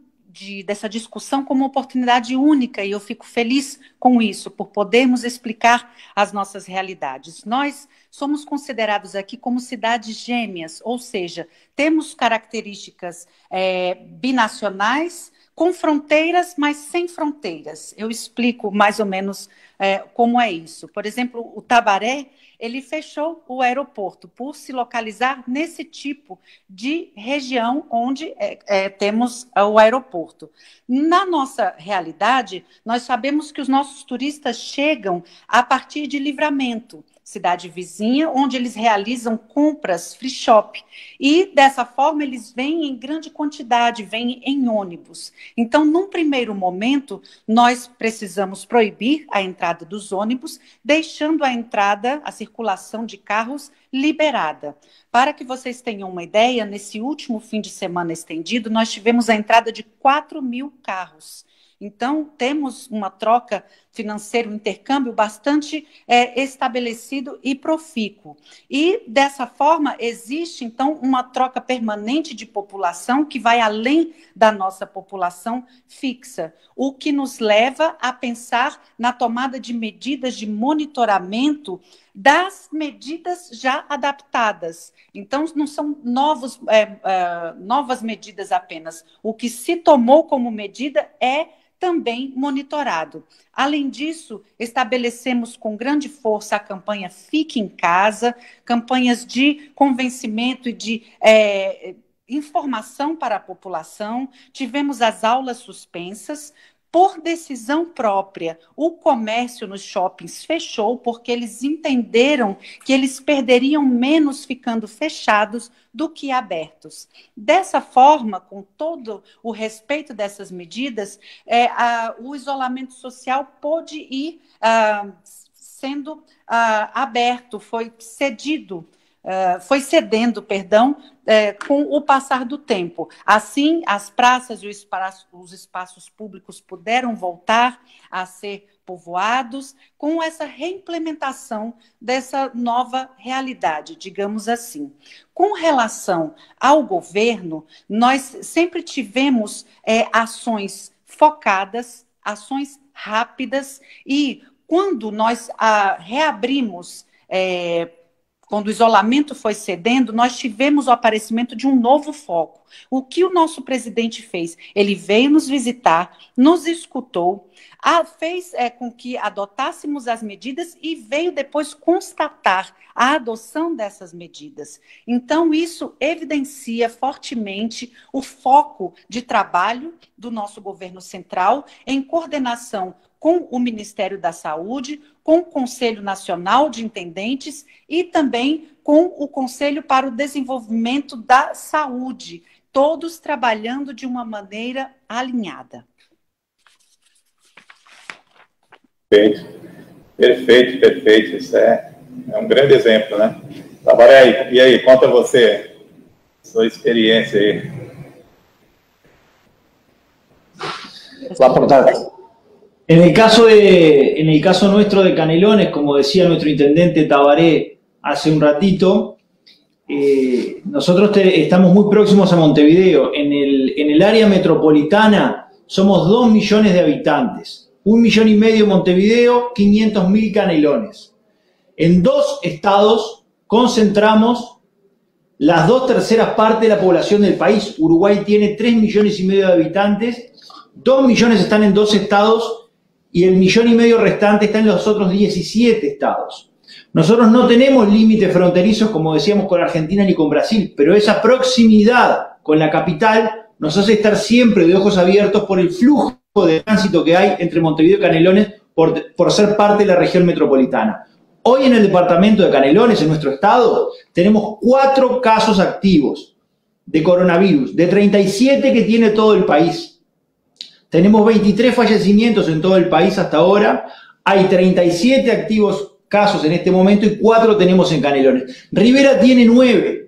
dessa discussão como uma oportunidade única, e eu fico feliz com isso, por podermos explicar as nossas realidades. Nós somos considerados aqui como cidades gêmeas, ou seja, temos características binacionais, com fronteiras, mas sem fronteiras. Eu explico mais ou menos como é isso. Por exemplo, o Tabaré, ele fechou o aeroporto por se localizar nesse tipo de região onde temos o aeroporto. Na nossa realidade, nós sabemos que os nossos turistas chegam a partir de Livramento, cidade vizinha, onde eles realizam compras free shop. E, dessa forma, eles vêm em grande quantidade, vêm em ônibus. Então, num primeiro momento, nós precisamos proibir a entrada dos ônibus, deixando a entrada, a circulação de carros liberada. Para que vocês tenham uma ideia, nesse último fim de semana estendido, nós tivemos a entrada de 4.000 carros. Então, temos uma troca financeira, um intercâmbio bastante estabelecido e profícuo. E, dessa forma, existe, então, uma troca permanente de população que vai além da nossa população fixa, o que nos leva a pensar na tomada de medidas de monitoramento das medidas já adaptadas. Então, não são novas medidas apenas. O que se tomou como medida é também monitorado. Além disso, estabelecemos com grande força a campanha Fique em Casa, campanhas de convencimento e de informação para a população, tivemos as aulas suspensas. Por decisão própria, o comércio nos shoppings fechou porque eles entenderam que eles perderiam menos ficando fechados do que abertos. Dessa forma, com todo o respeito dessas medidas, o isolamento social pôde ir sendo aberto, foi cedendo, com o passar do tempo. Assim, as praças e os espaços públicos puderam voltar a ser povoados com essa reimplementação dessa nova realidade, digamos assim. Com relação ao governo, nós sempre tivemos ações focadas, ações rápidas, e quando nós reabrimos quando o isolamento foi cedendo, nós tivemos o aparecimento de um novo foco. O que o nosso presidente fez? Ele veio nos visitar, nos escutou, fez com que adotássemos as medidas e veio depois constatar a adoção dessas medidas. Então, isso evidencia fortemente o foco de trabalho do nosso governo central em coordenação com o Ministério da Saúde, com o Conselho Nacional de Intendentes e também com o Conselho para o Desenvolvimento da Saúde, todos trabalhando de uma maneira alinhada. Perfeito. Isso é um grande exemplo, né? Tabaré, e aí, conta você, sua experiência aí. Va a aportar. En el caso nuestro de Canelones, como decía nuestro intendente Tabaré hace un ratito, nosotros estamos muy próximos a Montevideo. En el área metropolitana somos 2 millones de habitantes. 1,5 millones Montevideo, 500.000 Canelones. En 2 estados concentramos las 2/3 partes de la población del país. Uruguay tiene 3,5 millones de habitantes, 2 millones están en 2 estados y el 1,5 millones restante está en los otros 17 estados. Nosotros no tenemos límites fronterizos, como decíamos, con Argentina ni con Brasil, pero esa proximidad con la capital nos hace estar siempre de ojos abiertos por el flujo de tránsito que hay entre Montevideo y Canelones por ser parte de la región metropolitana. Hoy en el departamento de Canelones, en nuestro estado, tenemos 4 casos activos de coronavirus, de 37 que tiene todo el país. Tenemos 23 fallecimientos en todo el país hasta ahora, hay 37 activos casos en este momento y 4 tenemos en Canelones. Rivera tiene 9,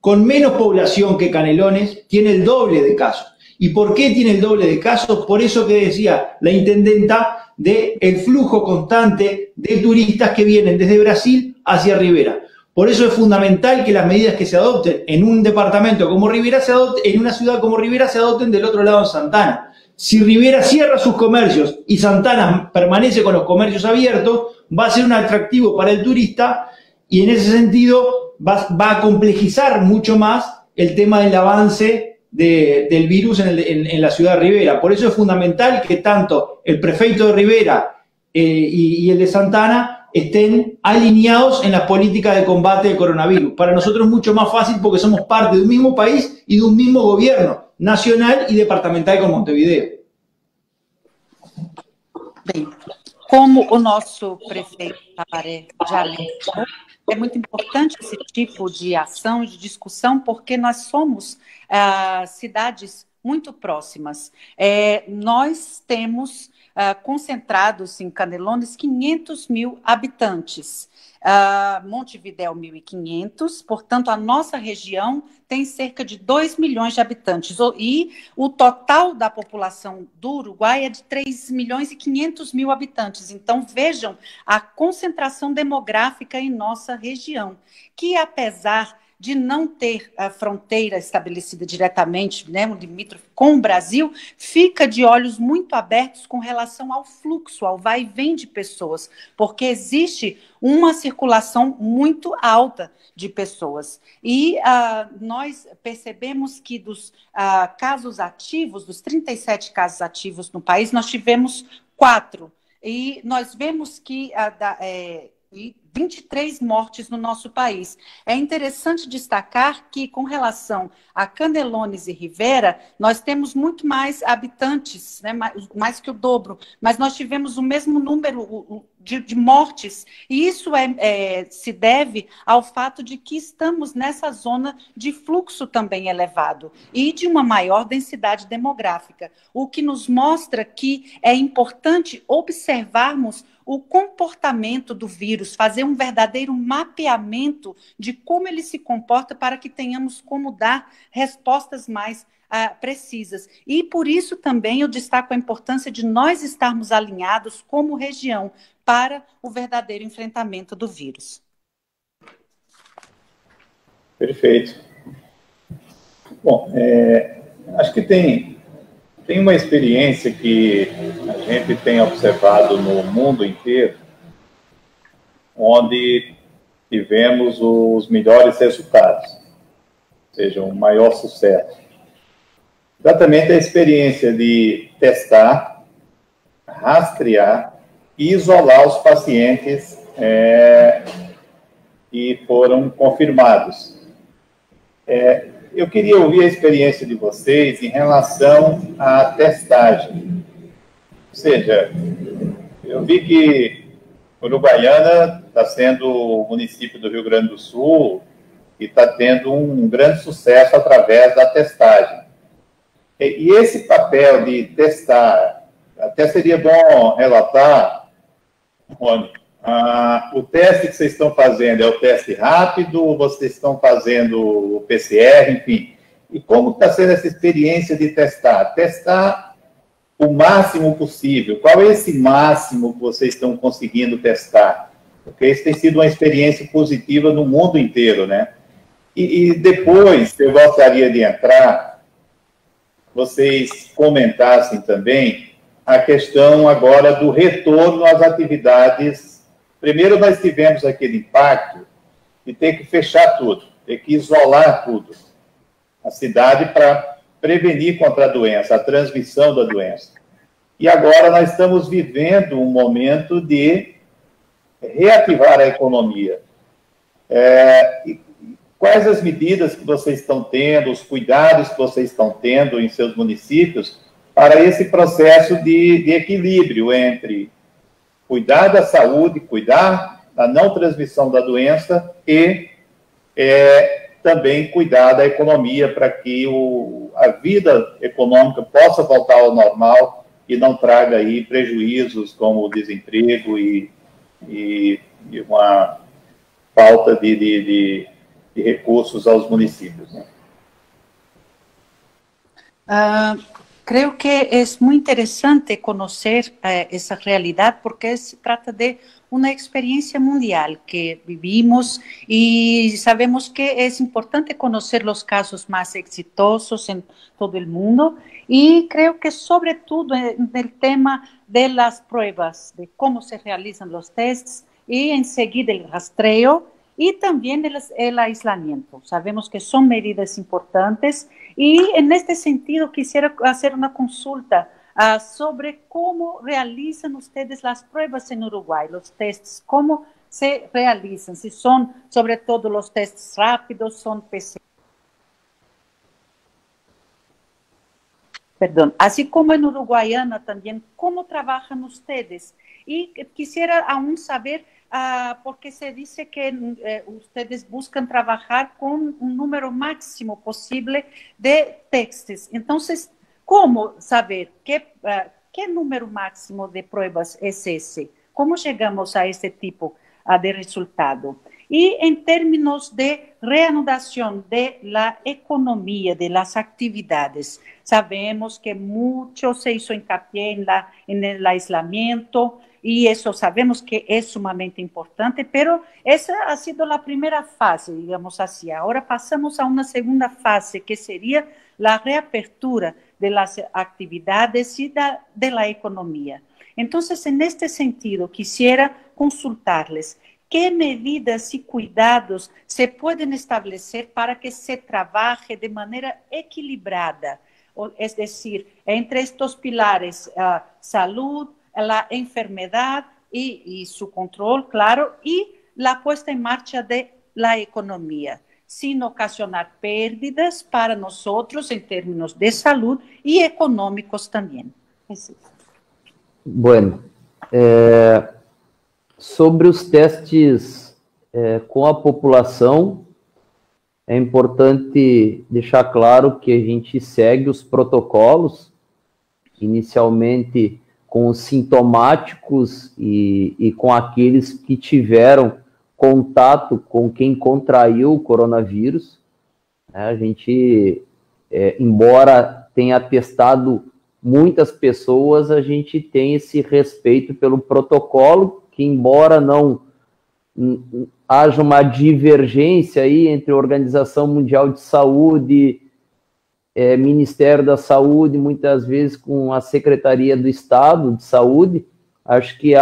con menos población que Canelones, tiene el doble de casos. ¿Y por qué tiene el doble de casos? Por eso que decía la intendenta del flujo constante de turistas que vienen desde Brasil hacia Rivera. Por eso es fundamental que las medidas que se adopten en un departamento como Rivera, en una ciudad como Rivera, se adopten del otro lado en Santana. Si Rivera cierra sus comercios y Santana permanece con los comercios abiertos, va a ser un atractivo para el turista y en ese sentido va a complejizar mucho más el tema del avance del virus en la ciudad de Rivera. Por eso es fundamental que tanto el prefecto de Rivera y el de Santana estén alineados en las políticas de combate del coronavirus. Para nosotros es mucho más fácil porque somos parte de un mismo país y de un mismo gobierno nacional y departamental con Montevideo. Bem, como o nosso prefeito Tabaré já mencionou, é muito importante esse tipo de ação, de discussão, porque nós somos cidades muito próximas. Nós temos concentrados em Canelones 500 mil habitantes. Montevidéu 1.500, portanto, a nossa região tem cerca de 2 milhões de habitantes, e o total da população do Uruguai é de 3 milhões e 500 mil habitantes. Então, vejam a concentração demográfica em nossa região, que apesar de não ter a fronteira estabelecida diretamente, né, um limítrofe com o Brasil, fica de olhos muito abertos com relação ao fluxo, ao vai e vem de pessoas, porque existe uma circulação muito alta de pessoas. E nós percebemos que dos casos ativos, dos 37 casos ativos no país, nós tivemos 4. E nós vemos que 23 mortes no nosso país. É interessante destacar que, com relação a Canelones e Rivera, nós temos muito mais habitantes, né, mais que o dobro, mas nós tivemos o mesmo número de mortes, e isso se deve ao fato de que estamos nessa zona de fluxo também elevado e de uma maior densidade demográfica, o que nos mostra que é importante observarmos o comportamento do vírus, fazer um verdadeiro mapeamento de como ele se comporta para que tenhamos como dar respostas mais precisas. E por isso também eu destaco a importância de nós estarmos alinhados como região para o verdadeiro enfrentamento do vírus. Perfeito. Bom, acho que tem uma experiência que a gente tem observado no mundo inteiro, onde tivemos os melhores resultados, ou seja, um maior sucesso. Exatamente a experiência de testar, rastrear e isolar os pacientes que foram confirmados. Eu queria ouvir a experiência de vocês em relação à testagem. Ou seja, eu vi que Uruguaiana está sendo o município do Rio Grande do Sul e está tendo um grande sucesso através da testagem. E esse papel de testar, até seria bom relatar, Rony, o teste que vocês estão fazendo é o teste rápido, ou vocês estão fazendo o PCR, enfim. E como está sendo essa experiência de testar? Testar o máximo possível. Qual é esse máximo que vocês estão conseguindo testar? Porque isso tem sido uma experiência positiva no mundo inteiro, né? E depois, eu gostaria de entrar, vocês comentassem também a questão agora do retorno às atividades. Primeiro, nós tivemos aquele impacto de ter que fechar tudo, ter que isolar tudo, a cidade, para prevenir contra a doença, a transmissão da doença. E agora nós estamos vivendo um momento de reativar a economia. E quais as medidas que vocês estão tendo, os cuidados que vocês estão tendo em seus municípios para esse processo de equilíbrio entre cuidar da saúde, cuidar da não transmissão da doença e também cuidar da economia para que a vida econômica possa voltar ao normal e não traga aí prejuízos como o desemprego e uma falta de recursos aos municípios, né? Creo que es muy interesante conocer esa realidad porque se trata de una experiencia mundial que vivimos y sabemos que es importante conocer los casos más exitosos en todo el mundo y creo que sobre todo en el tema de las pruebas, de cómo se realizan los tests y enseguida el rastreo y también el aislamiento. Sabemos que son medidas importantes y en este sentido quisiera hacer una consulta sobre cómo realizan ustedes las pruebas en Uruguay, los tests, cómo se realizan, si son sobre todo los tests rápidos, son PCR. Perdón, así como en Uruguayana también, ¿cómo trabajan ustedes? Y quisiera aún saber, porque se dice que ustedes buscan trabajar con un número máximo posible de testes. Entonces, ¿cómo saber qué número máximo de pruebas es ese? ¿Cómo llegamos a ese tipo de resultado? Y en términos de reanudación de la economía, de las actividades, sabemos que mucho se hizo hincapié en el aislamiento, y eso sabemos que es sumamente importante, pero esa ha sido la primera fase, digamos así. Ahora pasamos a una segunda fase, que sería la reapertura de las actividades y de la economía. Entonces, en este sentido, quisiera consultarles qué medidas y cuidados se pueden establecer para que se trabaje de manera equilibrada, es decir, entre estos pilares, salud, la enfermedad y su control, claro, y la puesta en marcha de la economía, sin ocasionar pérdidas para nosotros en términos de salud y económicos también. Bueno, sobre os testes com a população, é importante deixar claro que a gente segue os protocolos, inicialmente com os sintomáticos e com aqueles que tiveram contato com quem contraiu o coronavírus. A gente, embora tenha testado muitas pessoas, a gente tem esse respeito pelo protocolo, que embora não haja uma divergência aí entre a Organização Mundial de Saúde, Ministério da Saúde, muitas vezes com a Secretaria do Estado de Saúde, acho que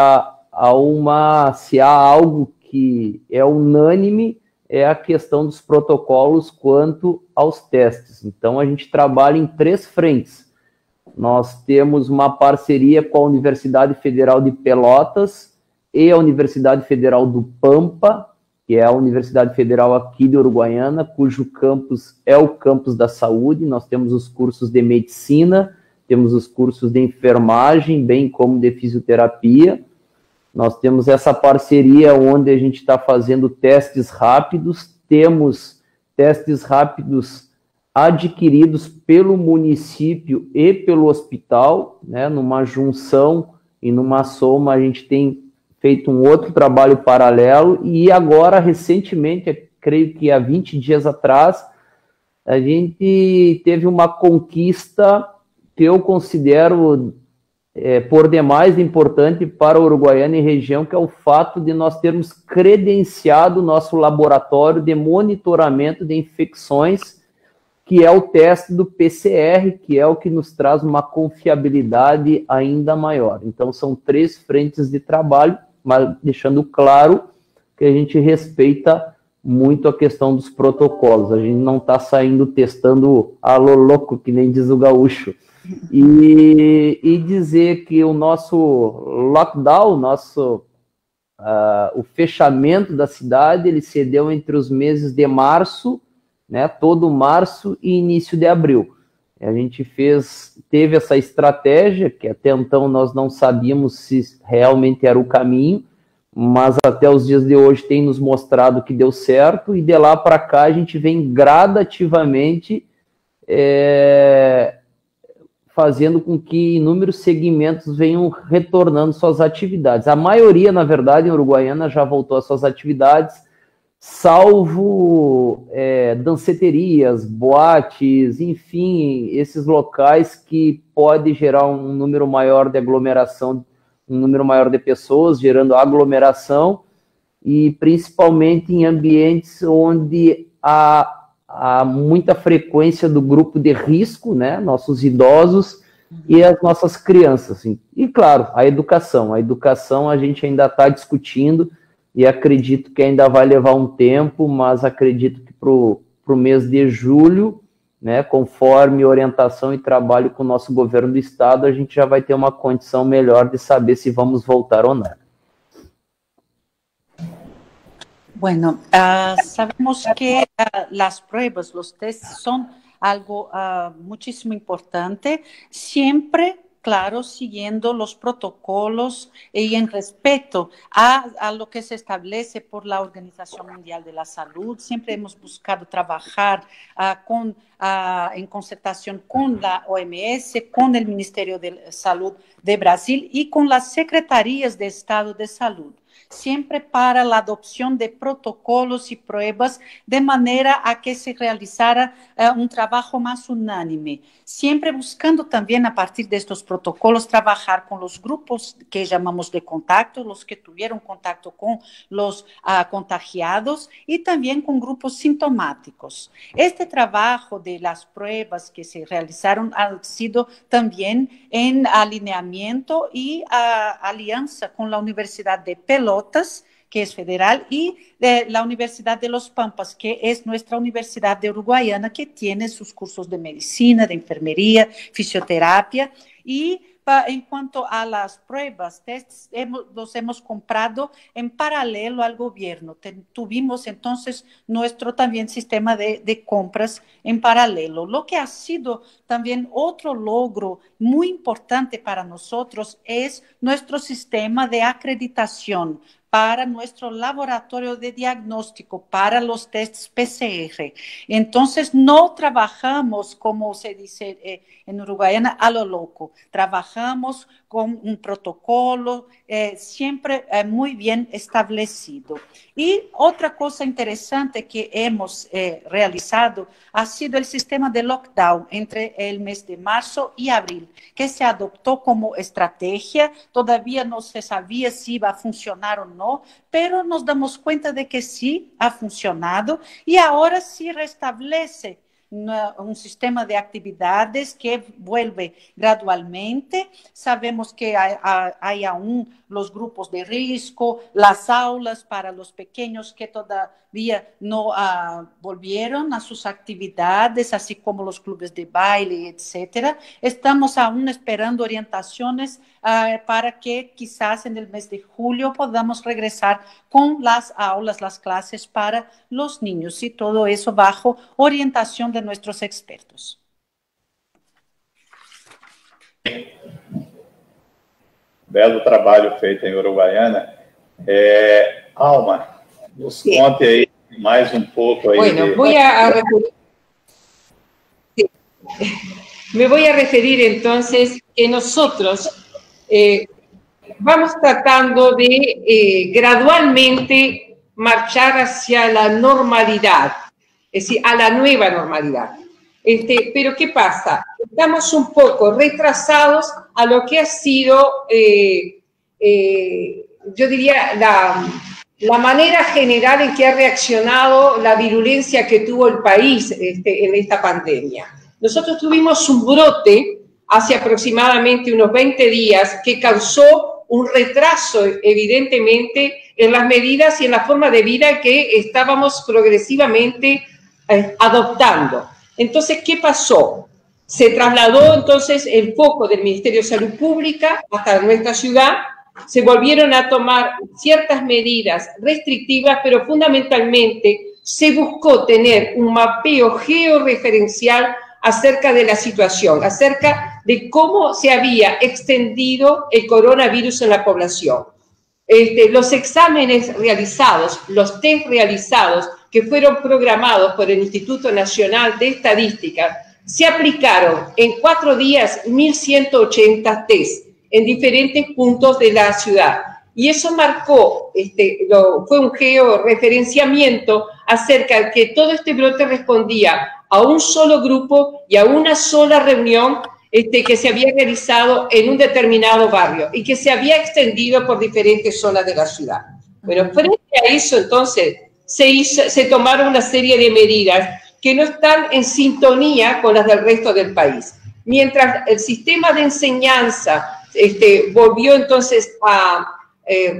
se há algo que é unânime, é a questão dos protocolos quanto aos testes. Então, a gente trabalha em 3 frentes. Nós temos uma parceria com a Universidade Federal de Pelotas e a Universidade Federal do Pampa, que é a Universidade Federal aqui de Uruguaiana, cujo campus é o campus da saúde. Nós temos os cursos de medicina, temos os cursos de enfermagem, bem como de fisioterapia. Nós temos essa parceria onde a gente está fazendo testes rápidos, temos testes rápidos adquiridos pelo município e pelo hospital, né? Numa junção e numa soma, a gente tem feito um outro trabalho paralelo, e agora, recentemente, creio que há 20 dias atrás, a gente teve uma conquista que eu considero por demais importante para o Uruguaiana e região, que é o fato de nós termos credenciado o nosso laboratório de monitoramento de infecções, que é o teste do PCR, que é o que nos traz uma confiabilidade ainda maior. Então, são 3 frentes de trabalho, mas deixando claro que a gente respeita muito a questão dos protocolos. A gente não está saindo testando alô louco, que nem diz o gaúcho. E dizer que o nosso lockdown, o fechamento da cidade, ele se deu entre os meses de março, né, todo março e início de abril. A gente teve essa estratégia, que até então nós não sabíamos se realmente era o caminho, mas até os dias de hoje tem nos mostrado que deu certo, e de lá para cá a gente vem gradativamente fazendo com que inúmeros segmentos venham retornando suas atividades. A maioria, na verdade, em Uruguaiana já voltou às suas atividades, salvo danceterias, boates, enfim, esses locais que pode gerar um número maior de aglomeração, um número maior de pessoas, gerando aglomeração, e principalmente em ambientes onde há muita frequência do grupo de risco, né, nossos idosos e as nossas crianças. Assim. E, claro, a educação a gente ainda está discutindo, e acredito que ainda vai levar um tempo, mas acredito que para o mês de julho, né, conforme orientação e trabalho com o nosso governo do estado, a gente já vai ter uma condição melhor de saber se vamos voltar ou não. Bueno, sabemos que las pruebas, los tests son algo muchísimo importante, siempre, claro, siguiendo los protocolos y en respeto a lo que se establece por la Organización Mundial de la Salud. Siempre hemos buscado trabajar en concertación con la OMS, con el Ministerio de Salud de Brasil y con las Secretarías de Estado de Salud, siempre para la adopción de protocolos y pruebas de manera a que se realizara un trabajo más unánime, siempre buscando también a partir de estos protocolos trabajar con los grupos que llamamos de contacto, los que tuvieron contacto con los contagiados y también con grupos sintomáticos. Este trabajo de las pruebas que se realizaron ha sido también en alineamiento y alianza con la Universidad de Pelotas, que es federal, y de la Universidad de Los Pampas, que es nuestra universidad de Uruguaiana, que tiene sus cursos de medicina, de enfermería, fisioterapia. Y en cuanto a las pruebas, tests, los hemos comprado en paralelo al gobierno. Tuvimos entonces nuestro también sistema de compras en paralelo. Lo que ha sido también otro logro muy importante para nosotros es nuestro sistema de acreditación para nuestro laboratorio de diagnóstico, para los tests PCR. Entonces, no trabajamos, como se dice en Uruguaiana, a lo loco. Trabajamos con un protocolo siempre muy bien establecido. Y otra cosa interesante que hemos realizado ha sido el sistema de lockdown entre el mes de marzo y abril, que se adoptó como estrategia. Todavía no se sabía si iba a funcionar o no, pero nos damos cuenta de que sí ha funcionado y ahora sí restablece un sistema de actividades que vuelve gradualmente. Sabemos que hay aún los grupos de riesgo, las aulas para los pequeños que todavía no volvieron a sus actividades, así como los clubes de baile, etcétera. Estamos aún esperando orientaciones para que quizás en el mes de julio podamos regresar con las aulas, las clases para los niños, y todo eso bajo orientación de nuestros expertos. Belo trabalho feito em Uruguaiana. Alma, nos conte aí mais um pouco. Aí bueno, me voy a referir entonces que nosotros vamos tratando de gradualmente marchar hacia la normalidad, es decir, a la nueva normalidad. Pero ¿qué pasa? Estamos un poco retrasados a lo que ha sido, yo diría, la manera general en que ha reaccionado la virulencia que tuvo el país en esta pandemia. Nosotros tuvimos un brote hace aproximadamente unos 20 días que causó un retraso, evidentemente, en las medidas y en la forma de vida que estábamos progresivamente adoptando. Entonces, ¿qué pasó? Se trasladó entonces el foco del Ministerio de Salud Pública hasta nuestra ciudad se volvieron a tomar ciertas medidas restrictivas, pero fundamentalmente se buscó tener un mapeo georreferencial acerca de la situación, acerca de cómo se había extendido el coronavirus en la población. Los exámenes realizados, los test realizados, que fueron programados por el Instituto Nacional de Estadística, se aplicaron en 4 días 1.180 test en diferentes puntos de la ciudad. Y eso marcó, fue un georreferenciamiento acerca de que todo este brote respondía a un solo grupo y a una sola reunión que se había realizado en un determinado barrio y que se había extendido por diferentes zonas de la ciudad. Bueno, frente a eso, entonces, se tomaron una serie de medidas que no están en sintonía con las del resto del país. Mientras el sistema de enseñanza volvió entonces a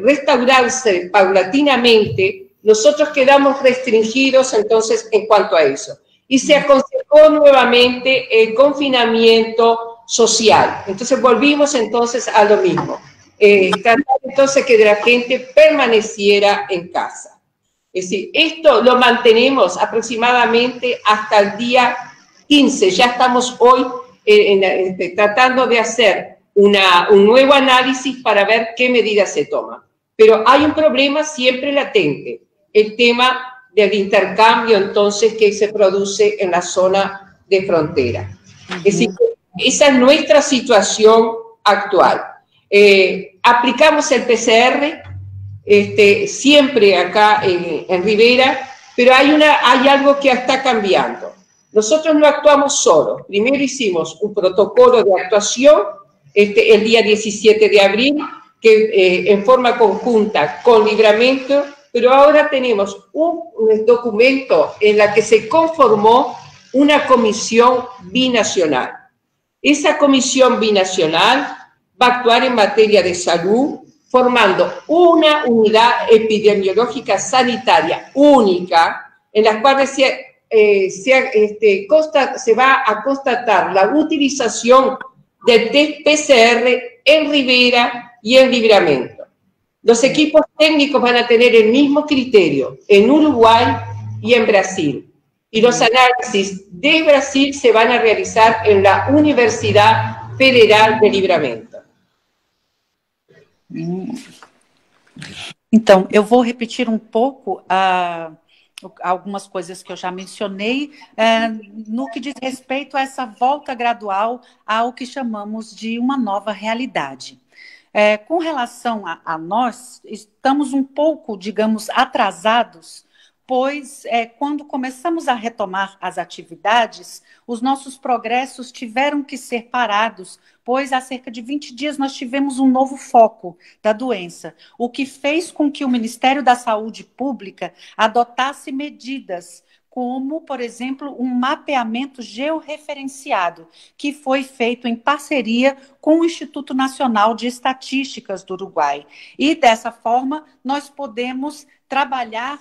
restaurarse paulatinamente, nosotros quedamos restringidos entonces en cuanto a eso. Y se aconsejó nuevamente el confinamiento social. Entonces volvimos entonces a lo mismo. Tratar entonces que la gente permaneciera en casa. Es decir, esto lo mantenemos aproximadamente hasta el día 15. Ya estamos hoy tratando de hacer un nuevo análisis para ver qué medidas se toman. Pero hay un problema siempre latente, el tema del intercambio entonces que se produce en la zona de frontera. Es decir, esa es nuestra situación actual. Aplicamos el PCR siempre acá en Rivera, pero hay algo que está cambiando. Nosotros no actuamos solos. Primero hicimos un protocolo de actuación el día 17 de abril, que en forma conjunta con Livramento, pero ahora tenemos un documento en la que se conformó una comisión binacional. Esa comisión binacional va a actuar en materia de salud, formando una unidad epidemiológica sanitaria única, en la cual se va a constatar la utilización del test PCR en Rivera y en Livramento. Los equipos técnicos van a tener el mismo criterio en Uruguay y en Brasil. Y los análisis de Brasil se van a realizar en la Universidad Federal de Livramento. Então, eu vou repetir um pouco algumas coisas que eu já mencionei no que diz respeito a essa volta gradual ao que chamamos de uma nova realidade. Com relação a nós, estamos um pouco, digamos, atrasados, pois quando começamos a retomar as atividades, os nossos progressos tiveram que ser parados, pois há cerca de 20 dias nós tivemos um novo foco da doença, o que fez com que o Ministério da Saúde Pública adotasse medidas como, por exemplo, um mapeamento georreferenciado, que foi feito em parceria com o Instituto Nacional de Estatísticas do Uruguai. E, dessa forma, nós podemos trabalhar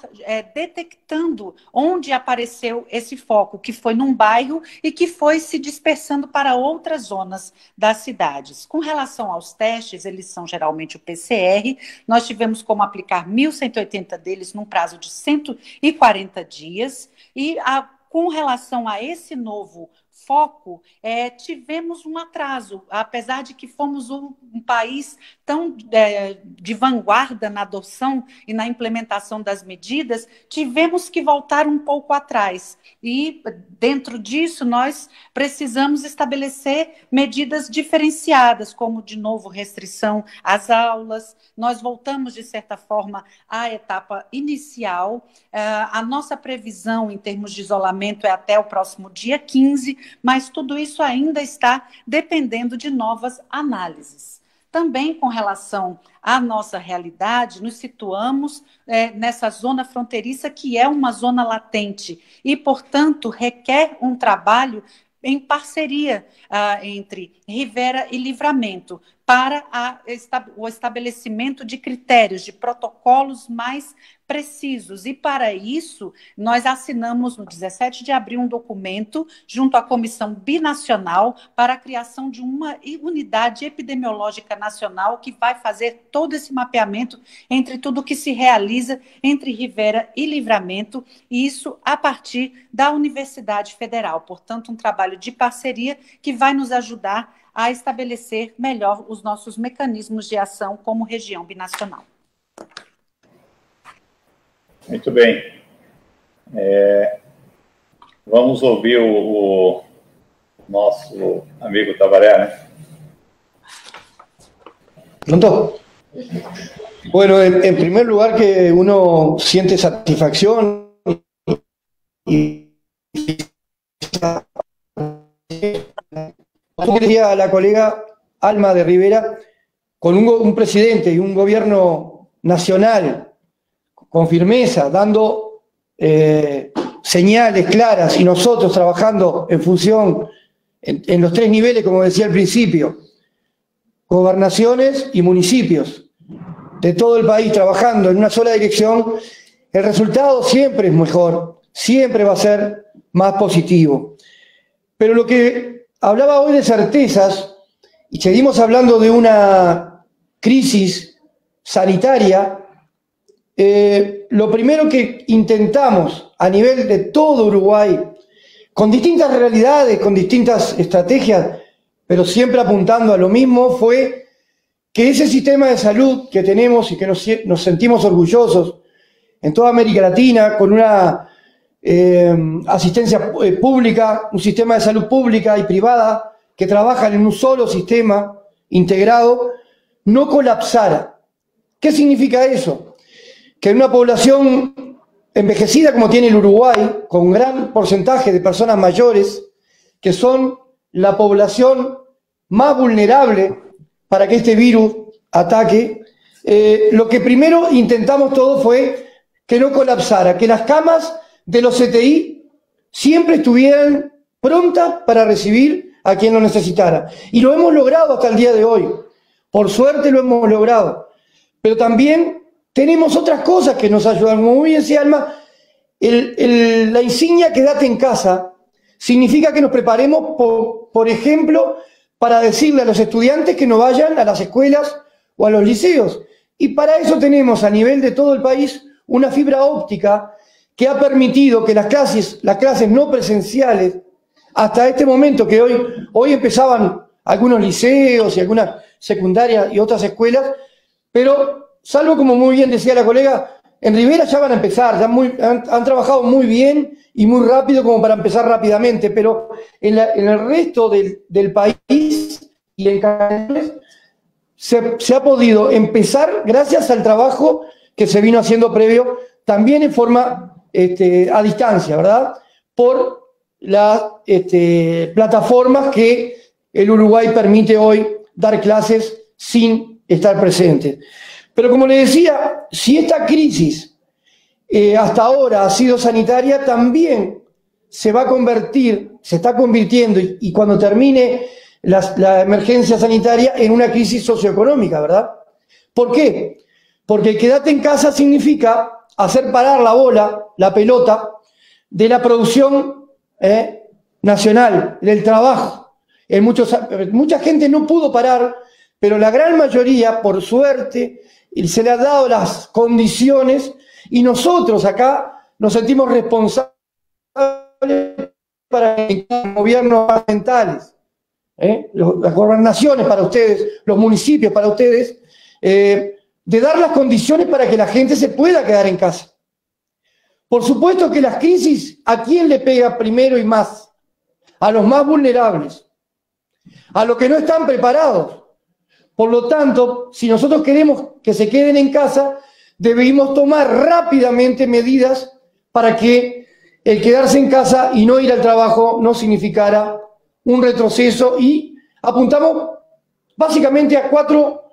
detectando onde apareceu esse foco, que foi num bairro e que foi se dispersando para outras zonas das cidades. Com relação aos testes, eles são geralmente o PCR, nós tivemos como aplicar 1.180 deles num prazo de 140 dias, e com relação a esse novo foco, tivemos um atraso, apesar de que fomos um país tão de vanguarda na adoção e na implementação das medidas, tivemos que voltar um pouco atrás. E, dentro disso, nós precisamos estabelecer medidas diferenciadas, como, de novo, restrição às aulas. Nós voltamos, de certa forma, à etapa inicial. A nossa previsão, em termos de isolamento, é até o próximo dia 15, mas tudo isso ainda está dependendo de novas análises. Também com relação à nossa realidade, nos situamos nessa zona fronteiriça, que é uma zona latente e, portanto, requer um trabalho em parceria entre Rivera e Livramento para o estabelecimento de critérios, de protocolos mais precisos. E, para isso, nós assinamos, no 17 de abril, um documento junto à Comissão Binacional para a criação de uma unidade epidemiológica nacional que vai fazer todo esse mapeamento entre tudo que se realiza entre Rivera e Livramento, e isso a partir da Universidade Federal. Portanto, um trabalho de parceria que vai nos ajudar a estabelecer melhor os nossos mecanismos de ação como região binacional. Muito bem. Vamos ouvir o nosso amigo Tabaré, né? ¿Pronto? Bueno, en primer lugar que uno siente satisfacción y como decía la colega Alma de Rivera, con un presidente y un gobierno nacional con firmeza, dando señales claras, y nosotros trabajando en función en los 3 niveles, como decía al principio, gobernaciones y municipios de todo el país trabajando en una sola dirección, el resultado siempre es mejor, siempre va a ser más positivo. Pero lo que hablaba hoy de certezas, y seguimos hablando de una crisis sanitaria, lo primero que intentamos a nivel de todo Uruguay, con distintas realidades, con distintas estrategias, pero siempre apuntando a lo mismo, fue que ese sistema de salud que tenemos y que nos sentimos orgullosos en toda América Latina, con una asistencia pública, un sistema de salud pública y privada que trabajan en un solo sistema integrado, no colapsara. ¿Qué significa eso? Que en una población envejecida como tiene el Uruguay, con un gran porcentaje de personas mayores, que son la población más vulnerable para que este virus ataque, lo que primero intentamos todos fue que no colapsara, que las camas de los CTI siempre estuvieran prontas para recibir a quien lo necesitara. Y lo hemos logrado hasta el día de hoy. Por suerte lo hemos logrado. Pero también tenemos otras cosas que nos ayudan. Como muy bien decía Alma, la insignia "Quédate en casa" significa que nos preparemos, por ejemplo, para decirle a los estudiantes que no vayan a las escuelas o a los liceos. Y para eso tenemos a nivel de todo el país una fibra óptica que ha permitido que las clases no presenciales, hasta este momento, que hoy empezaban algunos liceos y algunas secundarias y otras escuelas, pero salvo, como muy bien decía la colega, en Rivera ya van a empezar, han trabajado muy bien y muy rápido como para empezar rápidamente, pero en el resto del país y en Canelones se ha podido empezar gracias al trabajo que se vino haciendo previo, también en forma a distancia, ¿verdad? Por las plataformas que el Uruguay permite hoy dar clases sin estar presentes. Pero como le decía, si esta crisis hasta ahora ha sido sanitaria, también se está convirtiendo, y cuando termine la emergencia sanitaria, en una crisis socioeconómica, ¿verdad? ¿Por qué? Porque el quédate en casa significa hacer parar la pelota de la producción nacional, del trabajo. Mucha gente no pudo parar, pero la gran mayoría, por suerte, se le han dado las condiciones, y nosotros acá nos sentimos responsables para los gobiernos ambientales, las gobernaciones para ustedes, los municipios para ustedes, de dar las condiciones para que la gente se pueda quedar en casa. Por supuesto que las crisis, ¿a quién le pega primero y más? A los más vulnerables, a los que no están preparados. Por lo tanto, si nosotros queremos que se queden en casa, debemos tomar rápidamente medidas para que el quedarse en casa y no ir al trabajo no significara un retroceso, y apuntamos básicamente a cuatro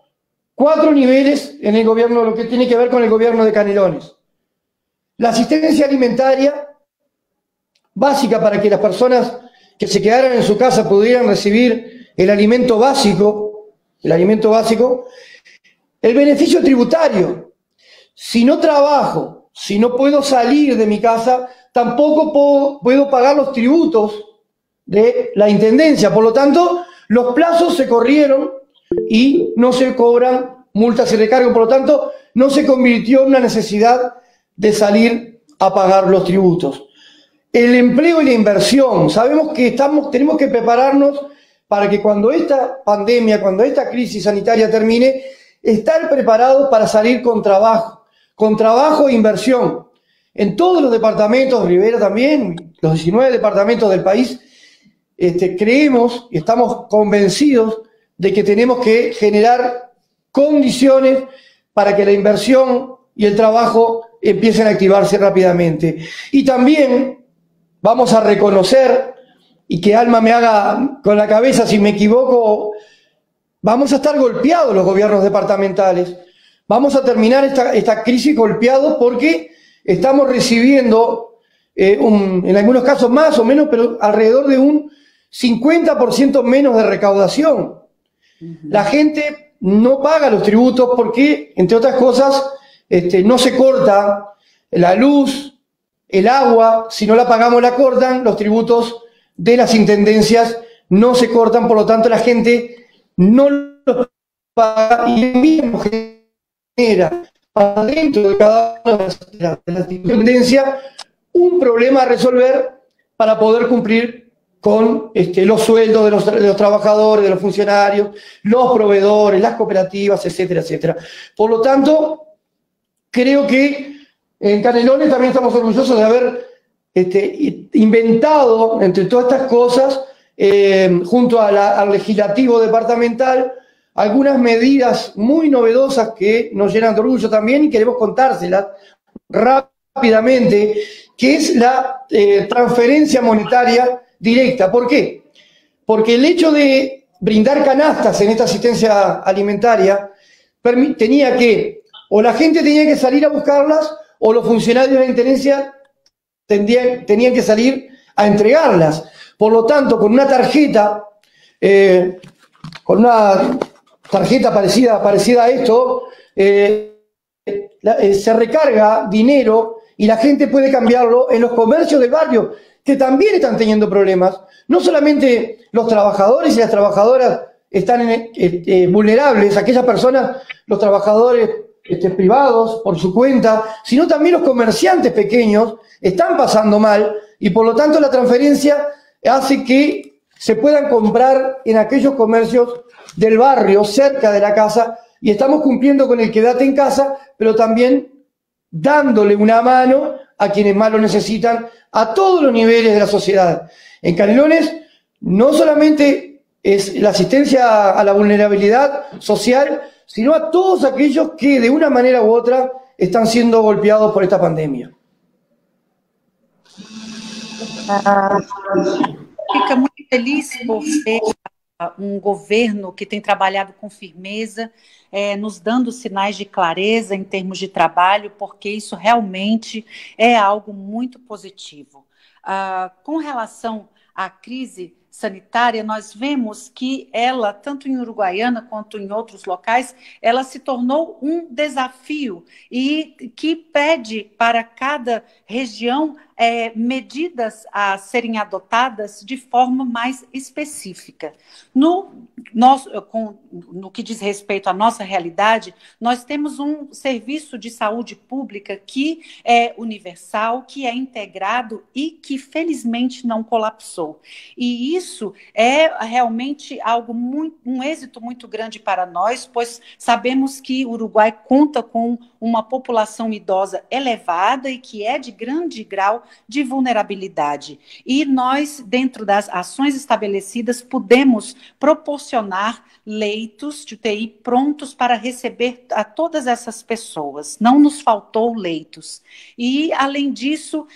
niveles en el gobierno, lo que tiene que ver con el gobierno de Canelones. La asistencia alimentaria básica para que las personas que se quedaran en su casa pudieran recibir el alimento básico. El beneficio tributario. Si no trabajo, si no puedo salir de mi casa, tampoco puedo pagar los tributos de la Intendencia. Por lo tanto, los plazos se corrieron y no se cobran multas y recargos. Por lo tanto, no se convirtió en una necesidad de salir a pagar los tributos. El empleo y la inversión. Sabemos que tenemos que prepararnos para que cuando esta pandemia, cuando esta crisis sanitaria termine, estar preparados para salir con trabajo e inversión. En todos los departamentos, Rivera también, los 19 departamentos del país, creemos y estamos convencidos de que tenemos que generar condiciones para que la inversión y el trabajo empiecen a activarse rápidamente. Y también vamos a reconocer, y que Alma me haga con la cabeza si me equivoco, vamos a estar golpeados los gobiernos departamentales. Vamos a terminar esta crisis golpeados porque estamos recibiendo, en algunos casos más o menos, pero alrededor de un 50% menos de recaudación. La gente no paga los tributos porque, entre otras cosas, no se corta la luz, el agua, si no la pagamos la cortan, los tributos de las intendencias no se cortan, por lo tanto la gente no los paga y mismo genera dentro de cada una de las intendencias un problema a resolver para poder cumplir con los sueldos de los trabajadores, de los funcionarios, los proveedores, las cooperativas, etcétera, etcétera. Por lo tanto, creo que en Canelones también estamos orgullosos de haber inventado, entre todas estas cosas, junto al legislativo departamental, algunas medidas muy novedosas que nos llenan de orgullo también y queremos contárselas rápidamente, que es la transferencia monetaria directa. ¿Por qué? Porque el hecho de brindar canastas en esta asistencia alimentaria tenía que, o la gente tenía que salir a buscarlas, o los funcionarios de la intendencia tenían que salir a entregarlas. Por lo tanto, con una tarjeta, parecida a esto, se recarga dinero y la gente puede cambiarlo en los comercios del barrio, que también están teniendo problemas. No solamente los trabajadores y las trabajadoras están vulnerables, aquellas personas, los trabajadores privados por su cuenta, sino también los comerciantes pequeños están pasando mal y por lo tanto la transferencia hace que se puedan comprar en aquellos comercios del barrio, cerca de la casa, y estamos cumpliendo con el quédate en casa, pero también dándole una mano a quienes más lo necesitan, a todos los niveles de la sociedad. En Canelones no solamente es la asistencia a la vulnerabilidad social, sino a todos aquellos que de una manera u otra están siendo golpeados por esta pandemia. Fica muito feliz por ser governo que tem trabalhado com firmeza, nos dando sinais de clareza em termos de trabalho, porque isso realmente é algo muito positivo. Com relação à crise sanitária, nós vemos que ela, tanto em Uruguaiana quanto em outros locais, ela se tornou um desafio e que pede para cada região medidas a serem adotadas de forma mais específica. No que diz respeito à nossa realidade, nós temos um serviço de saúde pública que é universal, que é integrado e que, felizmente, não colapsou. E isso é realmente um êxito muito grande para nós, pois sabemos que o Uruguai conta com uma população idosa elevada e que é de grande grau de vulnerabilidade. E nós, dentro das ações estabelecidas, podemos proporcionar leitos de UTI prontos para receber a todas essas pessoas. Não nos faltou leitos. E, além disso,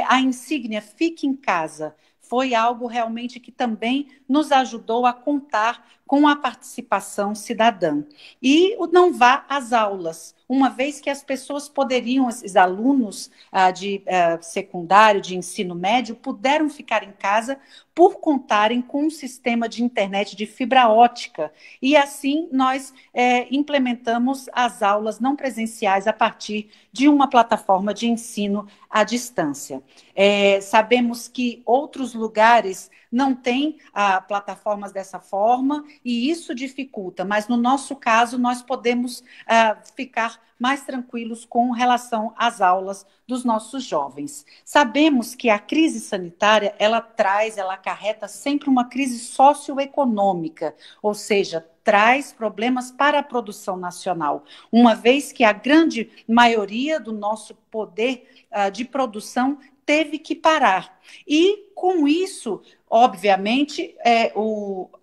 a insígnia Fique em Casa foi algo realmente que também nos ajudou a contar com a participação cidadã. E o Não Vá às Aulas, uma vez que as pessoas poderiam, esses alunos de secundário, de ensino médio, puderam ficar em casa por contarem com um sistema de internet de fibra ótica. E assim nós implementamos as aulas não presenciais a partir de uma plataforma de ensino à distância. Sabemos que outros lugares não têm plataformas dessa forma e isso dificulta, mas no nosso caso nós podemos ficar mais tranquilos com relação às aulas dos nossos jovens. Sabemos que a crise sanitária, ela acarreta sempre uma crise socioeconômica, ou seja, traz problemas para a produção nacional, uma vez que a grande maioria do nosso poder de produção teve que parar. E, com isso, obviamente,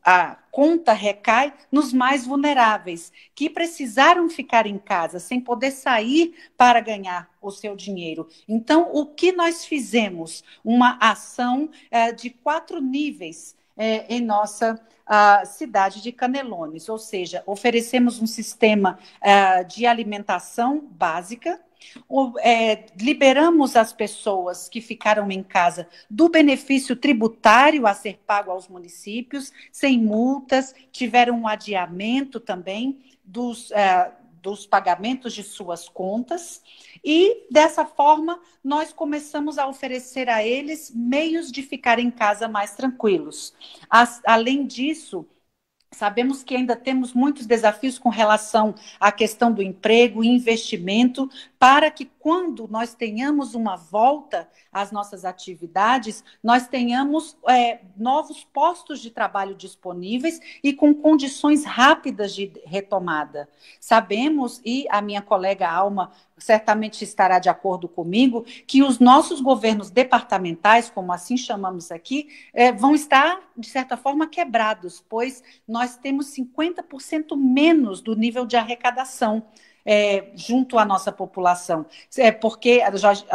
a conta recai nos mais vulneráveis, que precisaram ficar em casa, sem poder sair para ganhar o seu dinheiro. Então, o que nós fizemos? Uma ação de 4 níveis em nossa cidade de Canelones, ou seja, oferecemos um sistema de alimentação básica, liberamos as pessoas que ficaram em casa do benefício tributário a ser pago aos municípios, sem multas, tiveram um adiamento também dos pagamentos de suas contas, e dessa forma nós começamos a oferecer a eles meios de ficar em casa mais tranquilos. Além disso, sabemos que ainda temos muitos desafios com relação à questão do emprego e investimento, para que quando nós tenhamos uma volta às nossas atividades, nós tenhamos novos postos de trabalho disponíveis e com condições rápidas de retomada. Sabemos, e a minha colega Alma certamente estará de acordo comigo, que os nossos governos departamentais, como assim chamamos aqui, vão estar, de certa forma, quebrados, pois nós temos 50% menos do nível de arrecadação junto à nossa população, porque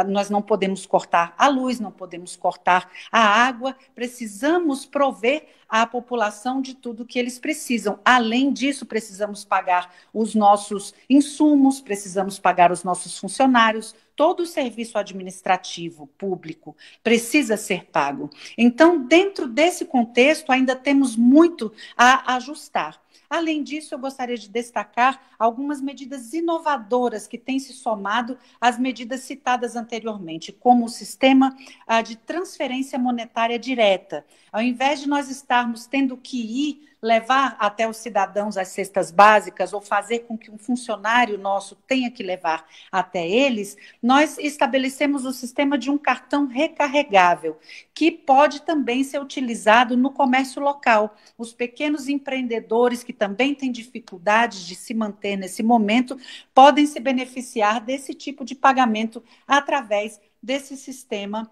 nós não podemos cortar a luz, não podemos cortar a água, precisamos prover à população de tudo que eles precisam. Além disso, precisamos pagar os nossos insumos, precisamos pagar os nossos funcionários, todo o serviço administrativo público precisa ser pago. Então, dentro desse contexto, ainda temos muito a ajustar. Além disso, eu gostaria de destacar algumas medidas inovadoras que têm se somado às medidas citadas anteriormente, como o sistema de transferência monetária direta. Ao invés de nós estarmos tendo que levar até os cidadãos as cestas básicas ou fazer com que um funcionário nosso tenha que levar até eles, nós estabelecemos o sistema de um cartão recarregável, que pode também ser utilizado no comércio local. Os pequenos empreendedores que também têm dificuldades de se manter nesse momento podem se beneficiar desse tipo de pagamento através desse sistema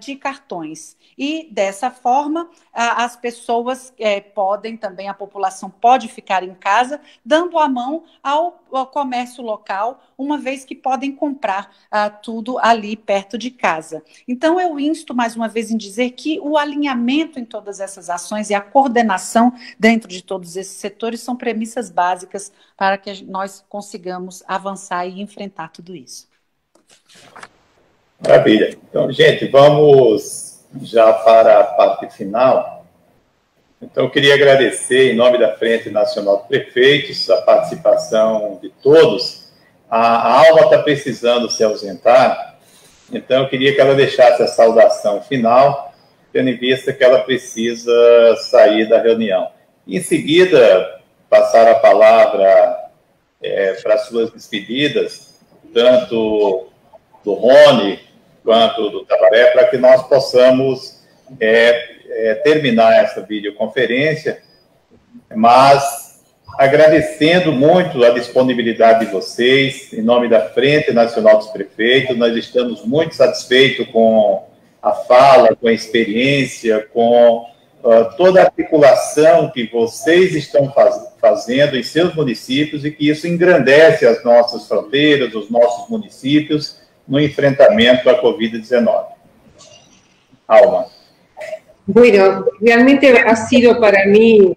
de cartões. E, dessa forma, as pessoas podem também, a população pode ficar em casa, dando a mão ao comércio local, uma vez que podem comprar tudo ali perto de casa. Então, eu insto mais uma vez em dizer que o alinhamento em todas essas ações e a coordenação dentro de todos esses setores são premissas básicas para que nós consigamos avançar e enfrentar tudo isso. Maravilha. Então, gente, vamos já para a parte final. Então, eu queria agradecer, em nome da Frente Nacional de Prefeitos, a participação de todos. A Alma está precisando se ausentar, então eu queria que ela deixasse a saudação final, tendo em vista que ela precisa sair da reunião. Em seguida, passar a palavra para suas despedidas, tanto do Rony quanto do Tabaré, para que nós possamos terminar essa videoconferência, mas agradecendo muito a disponibilidade de vocês, em nome da Frente Nacional dos Prefeitos. Nós estamos muito satisfeitos com a fala, com a experiência, com toda a articulação que vocês estão fazendo em seus municípios, e que isso engrandece as nossas fronteiras, os nossos municípios, no enfrentamento à Covid-19. Alma. Bueno, realmente ha sido para mí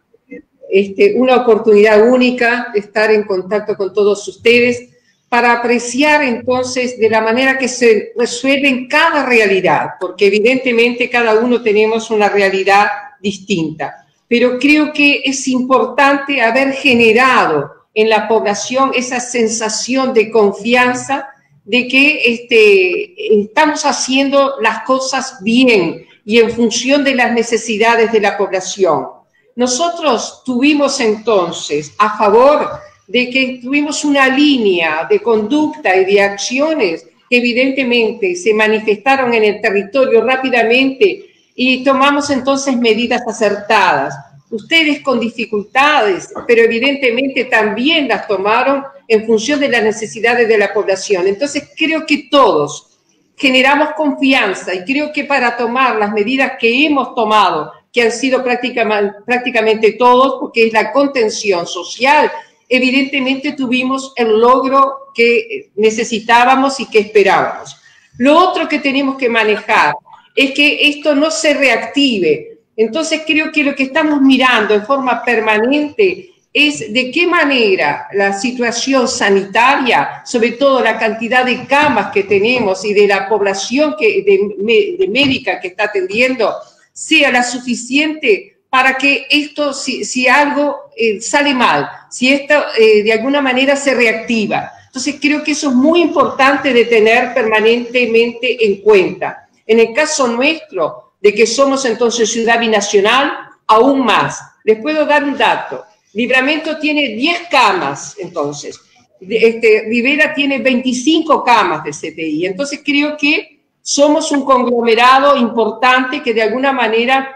una oportunidad única de estar en contacto con todos ustedes para apreciar entonces de la manera que se resuelve cada realidad, porque evidentemente cada uno tenemos una realidad distinta. Pero creo que es importante haber generado en la población esa sensación de confianza de que estamos haciendo las cosas bien y en función de las necesidades de la población. Nosotros tuvimos entonces a favor de que tuvimos una línea de conducta y de acciones que evidentemente se manifestaron en el territorio rápidamente y tomamos entonces medidas acertadas. Ustedes con dificultades, pero evidentemente también las tomaron en función de las necesidades de la población. Entonces creo que todos generamos confianza y creo que para tomar las medidas que hemos tomado, que han sido prácticamente todos, porque es la contención social, evidentemente tuvimos el logro que necesitábamos y que esperábamos. Lo otro que tenemos que manejar es que esto no se reactive. Entonces creo que lo que estamos mirando en forma permanente es de qué manera la situación sanitaria, sobre todo la cantidad de camas que tenemos y de la población de médica que está atendiendo, sea la suficiente para que esto, si algo sale mal, si esto de alguna manera se reactiva. Entonces creo que eso es muy importante de tener permanentemente en cuenta. En el caso nuestro, de que somos entonces ciudad binacional, aún más. Les puedo dar un dato. Livramento tiene 10 camas, entonces. Rivera tiene 25 camas de CTI. Entonces creo que somos un conglomerado importante que de alguna manera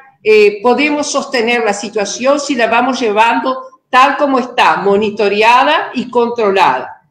podemos sostener la situación si la vamos llevando tal como está, monitoreada y controlada.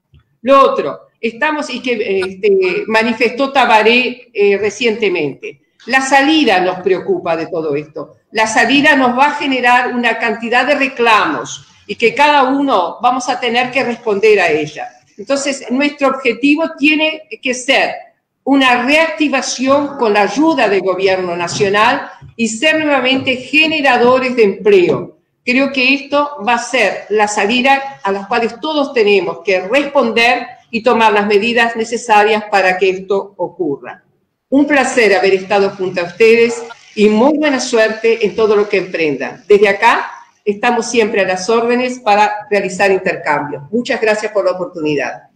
Lo otro, estamos, y que manifestó Tabaré recientemente, la salida nos preocupa de todo esto. La salida nos va a generar una cantidad de reclamos y que cada uno vamos a tener que responder a ella. Entonces, nuestro objetivo tiene que ser una reactivación con la ayuda del gobierno nacional y ser nuevamente generadores de empleo. Creo que esto va a ser la salida a las cuales todos tenemos que responder y tomar las medidas necesarias para que esto ocurra. Un placer haber estado junto a ustedes y muy buena suerte en todo lo que emprendan. Desde acá estamos siempre a las órdenes para realizar intercambios. Muchas gracias por la oportunidad.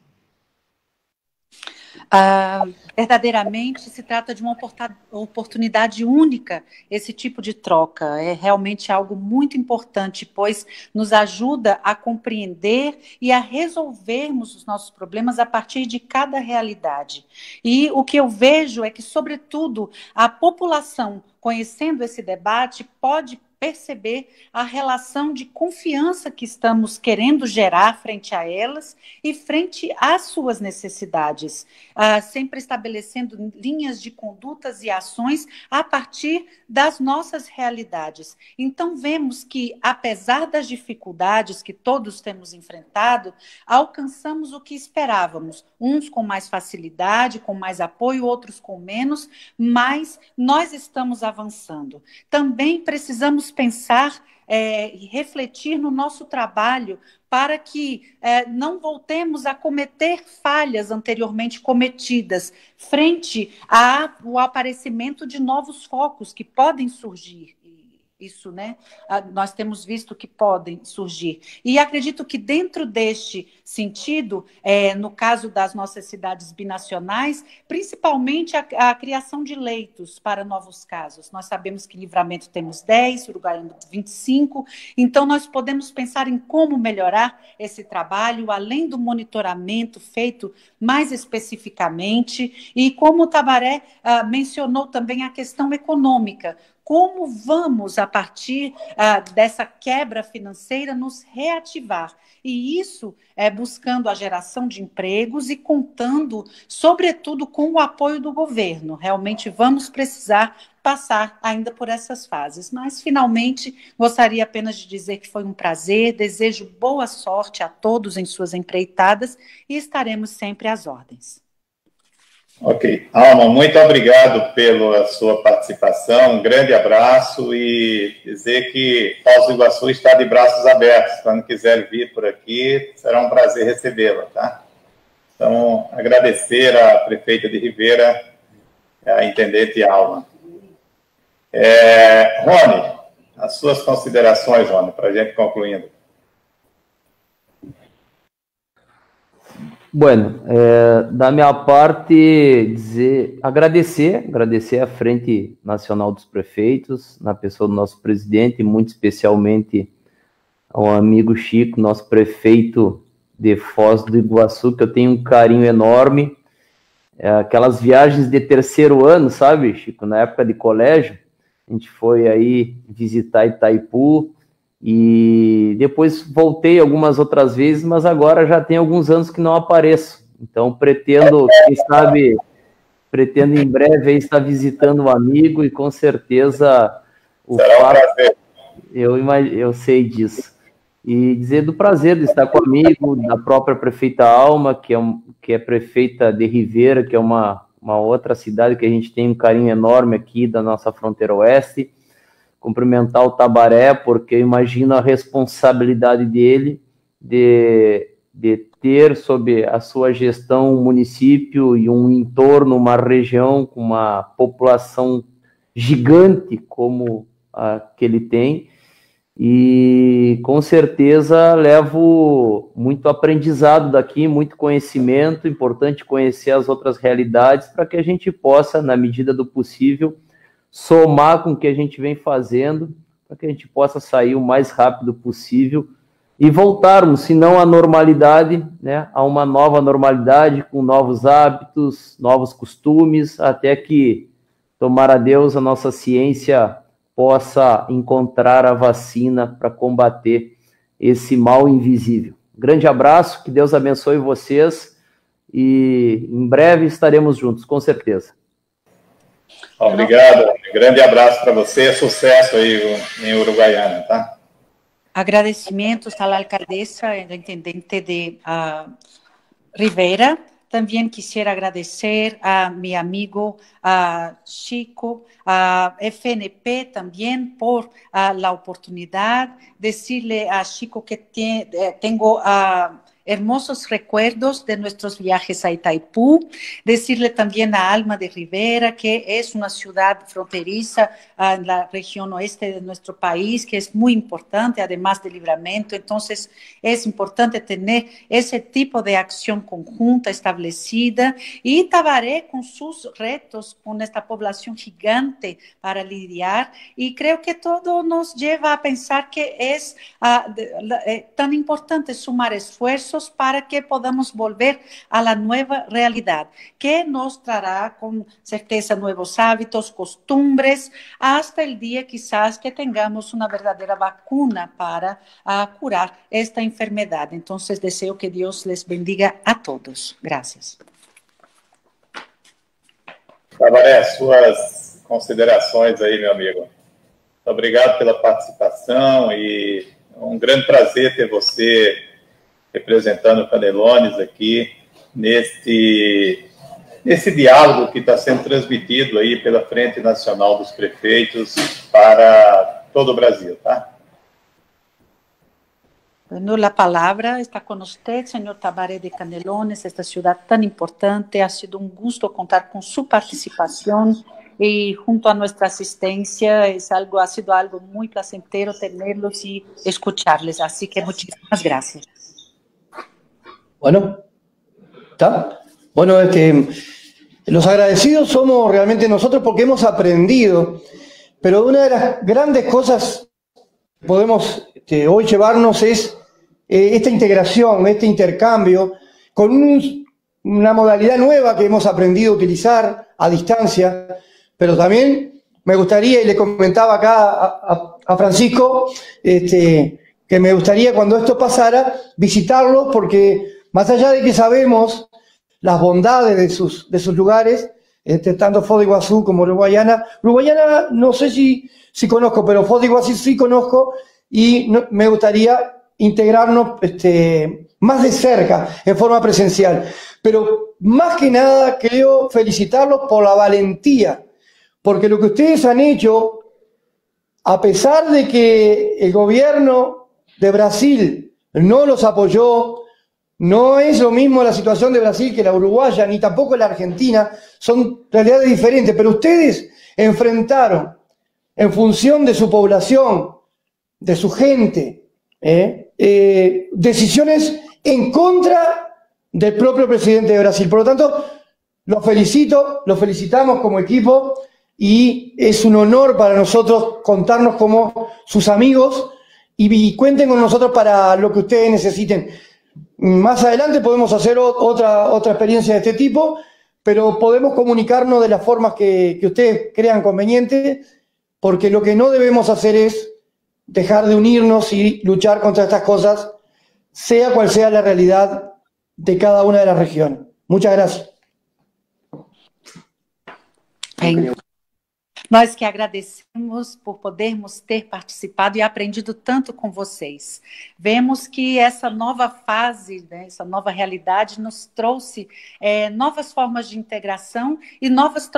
Verdadeiramente se trata de uma oportunidade única esse tipo de troca. É realmente algo muito importante, pois nos ajuda a compreender e a resolvermos os nossos problemas a partir de cada realidade. E o que eu vejo é que, sobretudo, a população, conhecendo esse debate, pode perceber a relação de confiança que estamos querendo gerar frente a elas e frente às suas necessidades, sempre estabelecendo linhas de condutas e ações a partir das nossas realidades. Então, vemos que, apesar das dificuldades que todos temos enfrentado, alcançamos o que esperávamos, uns com mais facilidade, com mais apoio, outros com menos, mas nós estamos avançando. Também precisamos pensar e refletir no nosso trabalho para que não voltemos a cometer falhas anteriormente cometidas frente ao aparecimento de novos focos que podem surgir. Isso, né? Nós temos visto que podem surgir. E acredito que dentro deste sentido, no caso das nossas cidades binacionais, principalmente a criação de leitos para novos casos. Nós sabemos que em Livramento temos 10, Uruguaiana 25, então nós podemos pensar em como melhorar esse trabalho, além do monitoramento feito mais especificamente, e como o Tabaré mencionou também a questão econômica. Como vamos, a partir dessa quebra financeira, nos reativar? E isso é buscando a geração de empregos e contando, sobretudo, com o apoio do governo. Realmente vamos precisar passar ainda por essas fases. Mas, finalmente, gostaria apenas de dizer que foi um prazer, desejo boa sorte a todos em suas empreitadas e estaremos sempre às ordens. Ok. Alma, muito obrigado pela sua participação, um grande abraço e dizer que Foz do Iguaçu está de braços abertos. Quando quiser vir por aqui, será um prazer recebê-la, tá? Então, agradecer à prefeita de Rivera, a intendente Alma. Rony, as suas considerações, Rony, para a gente concluindo. Bueno, da minha parte, agradecer à Frente Nacional dos Prefeitos, na pessoa do nosso presidente, muito especialmente ao amigo Chico, nosso prefeito de Foz do Iguaçu, que eu tenho um carinho enorme. Aquelas viagens de terceiro ano, sabe, Chico, na época de colégio, a gente foi aí visitar Itaipu, e depois voltei algumas outras vezes, mas agora já tem alguns anos que não apareço. Então pretendo, quem sabe, em breve aí estar visitando um amigo, e com certeza eu sei disso. E dizer do prazer de estar com o amigo, da própria prefeita Alma, que é prefeita de Rivera, que é uma outra cidade que a gente tem um carinho enorme aqui da nossa fronteira oeste. Cumprimentar o Tabaré, porque eu imagino a responsabilidade dele de ter sob a sua gestão um município e um entorno, uma região com uma população gigante como a que ele tem, e com certeza levo muito aprendizado daqui, muito conhecimento. Importante conhecer as outras realidades para que a gente possa, na medida do possível, somar com o que a gente vem fazendo, para que a gente possa sair o mais rápido possível e voltarmos, se não à normalidade, né, a uma nova normalidade, com novos hábitos, novos costumes, até que, tomara a Deus, a nossa ciência possa encontrar a vacina para combater esse mal invisível. Grande abraço, que Deus abençoe vocês, e em breve estaremos juntos, com certeza. Obrigado, grande abraço para você, sucesso aí em Uruguaiana, tá? Agradecimentos à alcaldesa, a intendente de Rivera. Também quisiera agradecer a mi amigo Chico, a FNP también por la oportunidad. Decirle a Chico que tengo hermosos recuerdos de nuestros viajes a Itaipú. Decirle también a Alma de Rivera, que es una ciudad fronteriza en la región oeste de nuestro país, que es muy importante, además de Livramento. Entonces, es importante tener ese tipo de acción conjunta establecida, y Tabaré con sus retos, con esta población gigante para lidiar. Y creo que todo nos lleva a pensar que es tan importante sumar esfuerzos para que podamos volver a la nueva realidad, que nos traerá con certeza nuevos hábitos, costumbres, hasta el día quizás que tengamos una verdadera vacuna para curar esta enfermedad. Entonces deseo que Dios les bendiga a todos. Gracias. Tabaré, suas considerações aí, meu amigo. Obrigado pela participação, e um grande prazer ter você representando Canelones aqui nesse diálogo que está sendo transmitido aí pela Frente Nacional dos Prefeitos para todo o Brasil, tá? Bueno, la palabra está con usted, señor Tabaré de Canelones, esta ciudad tan importante. Ha sido un gusto contar con su participación y junto a nuestra asistencia. Ha sido algo muy placentero tenerlos y escucharles. Así que muchísimas gracias. Bueno, ¿está? Bueno, los agradecidos somos realmente nosotros, porque hemos aprendido, pero una de las grandes cosas que podemos hoy llevarnos es esta integración, este intercambio, con una modalidad nueva que hemos aprendido a utilizar a distancia. Pero también me gustaría, y le comentaba acá a Francisco, que me gustaría, cuando esto pasara, visitarlos, porque más allá de que sabemos las bondades de sus lugares, tanto Foz de Iguazú como Uruguaiana no sé si conozco, pero Foz de Iguazú sí conozco, y me gustaría integrarnos más de cerca, en forma presencial. Pero más que nada, quiero felicitarlos por la valentía, porque lo que ustedes han hecho, a pesar de que el gobierno de Brasil no los apoyó, no es lo mismo la situación de Brasil que la uruguaya, ni tampoco la argentina, son realidades diferentes, pero ustedes enfrentaron, en función de su población, de su gente, decisiones en contra del propio presidente de Brasil. Por lo tanto, los felicito, los felicitamos como equipo y es un honor para nosotros contarnos como sus amigos y cuenten con nosotros para lo que ustedes necesiten. Más adelante podemos hacer otra experiencia de este tipo, pero podemos comunicarnos de las formas que ustedes crean conveniente, porque lo que no debemos hacer es dejar de unirnos y luchar contra estas cosas, sea cual sea la realidad de cada una de las regiones. Muchas gracias. Nós que agradecemos por podermos ter participado e aprendido tanto com vocês. Vemos que essa nova fase, né, essa nova realidade nos trouxe novas formas de integração e novas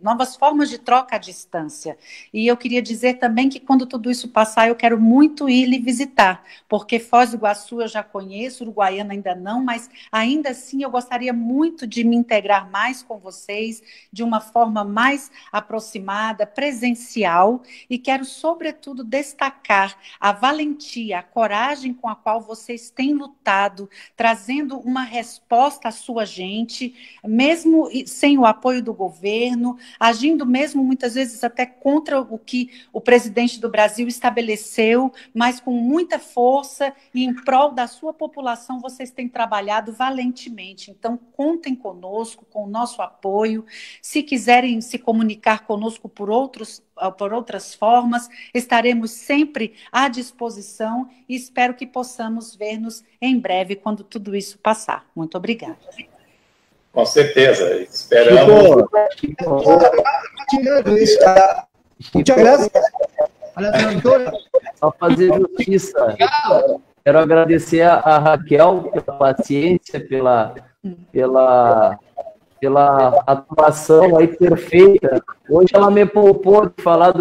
novas formas de troca à distância. E eu queria dizer também que quando tudo isso passar, eu quero muito ir lhe visitar, porque Foz do Iguaçu eu já conheço, Uruguaiana ainda não, mas ainda assim eu gostaria muito de me integrar mais com vocês, de uma forma mais aproximada, presencial, e quero, sobretudo, destacar a valentia, a coragem com a qual vocês têm lutado, trazendo uma resposta à sua gente, mesmo sem o apoio do governo, agindo mesmo, muitas vezes, até contra o que o presidente do Brasil estabeleceu, mas com muita força e em prol da sua população, vocês têm trabalhado valentemente. Então, contem conosco, com o nosso apoio. Se quiserem se comunicar conosco por outras formas, estaremos sempre à disposição e espero que possamos ver-nos em breve quando tudo isso passar. Muito obrigada. Com certeza, esperamos. Muchas gracias. Para fazer justiça, quero agradecer a Raquel pela paciência, pela atuação aí perfeita. Hoje ela me poupou de falar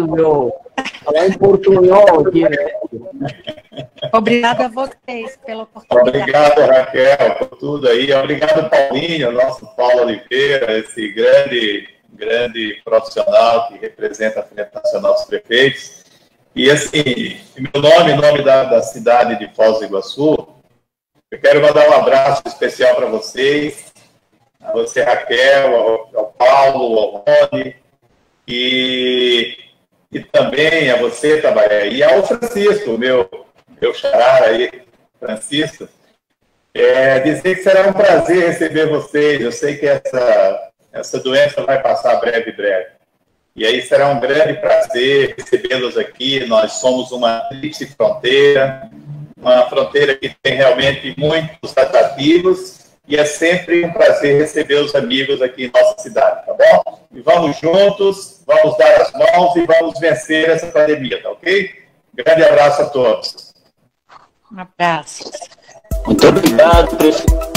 falar em portunhol aqui, né? Obrigada a vocês pela oportunidade. Obrigado, Raquel, por tudo aí. Obrigado, Paulinho, nosso Paulo Oliveira, esse grande profissional que representa a Frente Nacional dos Prefeitos. E, assim, meu nome, em nome da cidade de Foz do Iguaçu, eu quero mandar um abraço especial para vocês, a você, Raquel, ao Paulo, ao Rony, e também a você, Tabaré, e ao Francisco, meu xará aí, Francisco, dizer que será um prazer receber vocês. Eu sei que essa doença vai passar breve. E aí será um grande prazer recebê-los aqui. Nós somos uma tríplice fronteira, uma fronteira que tem realmente muitos atrativos, e é sempre um prazer receber os amigos aqui em nossa cidade, tá bom? E vamos juntos, vamos dar as mãos e vamos vencer essa pandemia, tá ok? Grande abraço a todos. Um abraço. Muito obrigado, prefeito.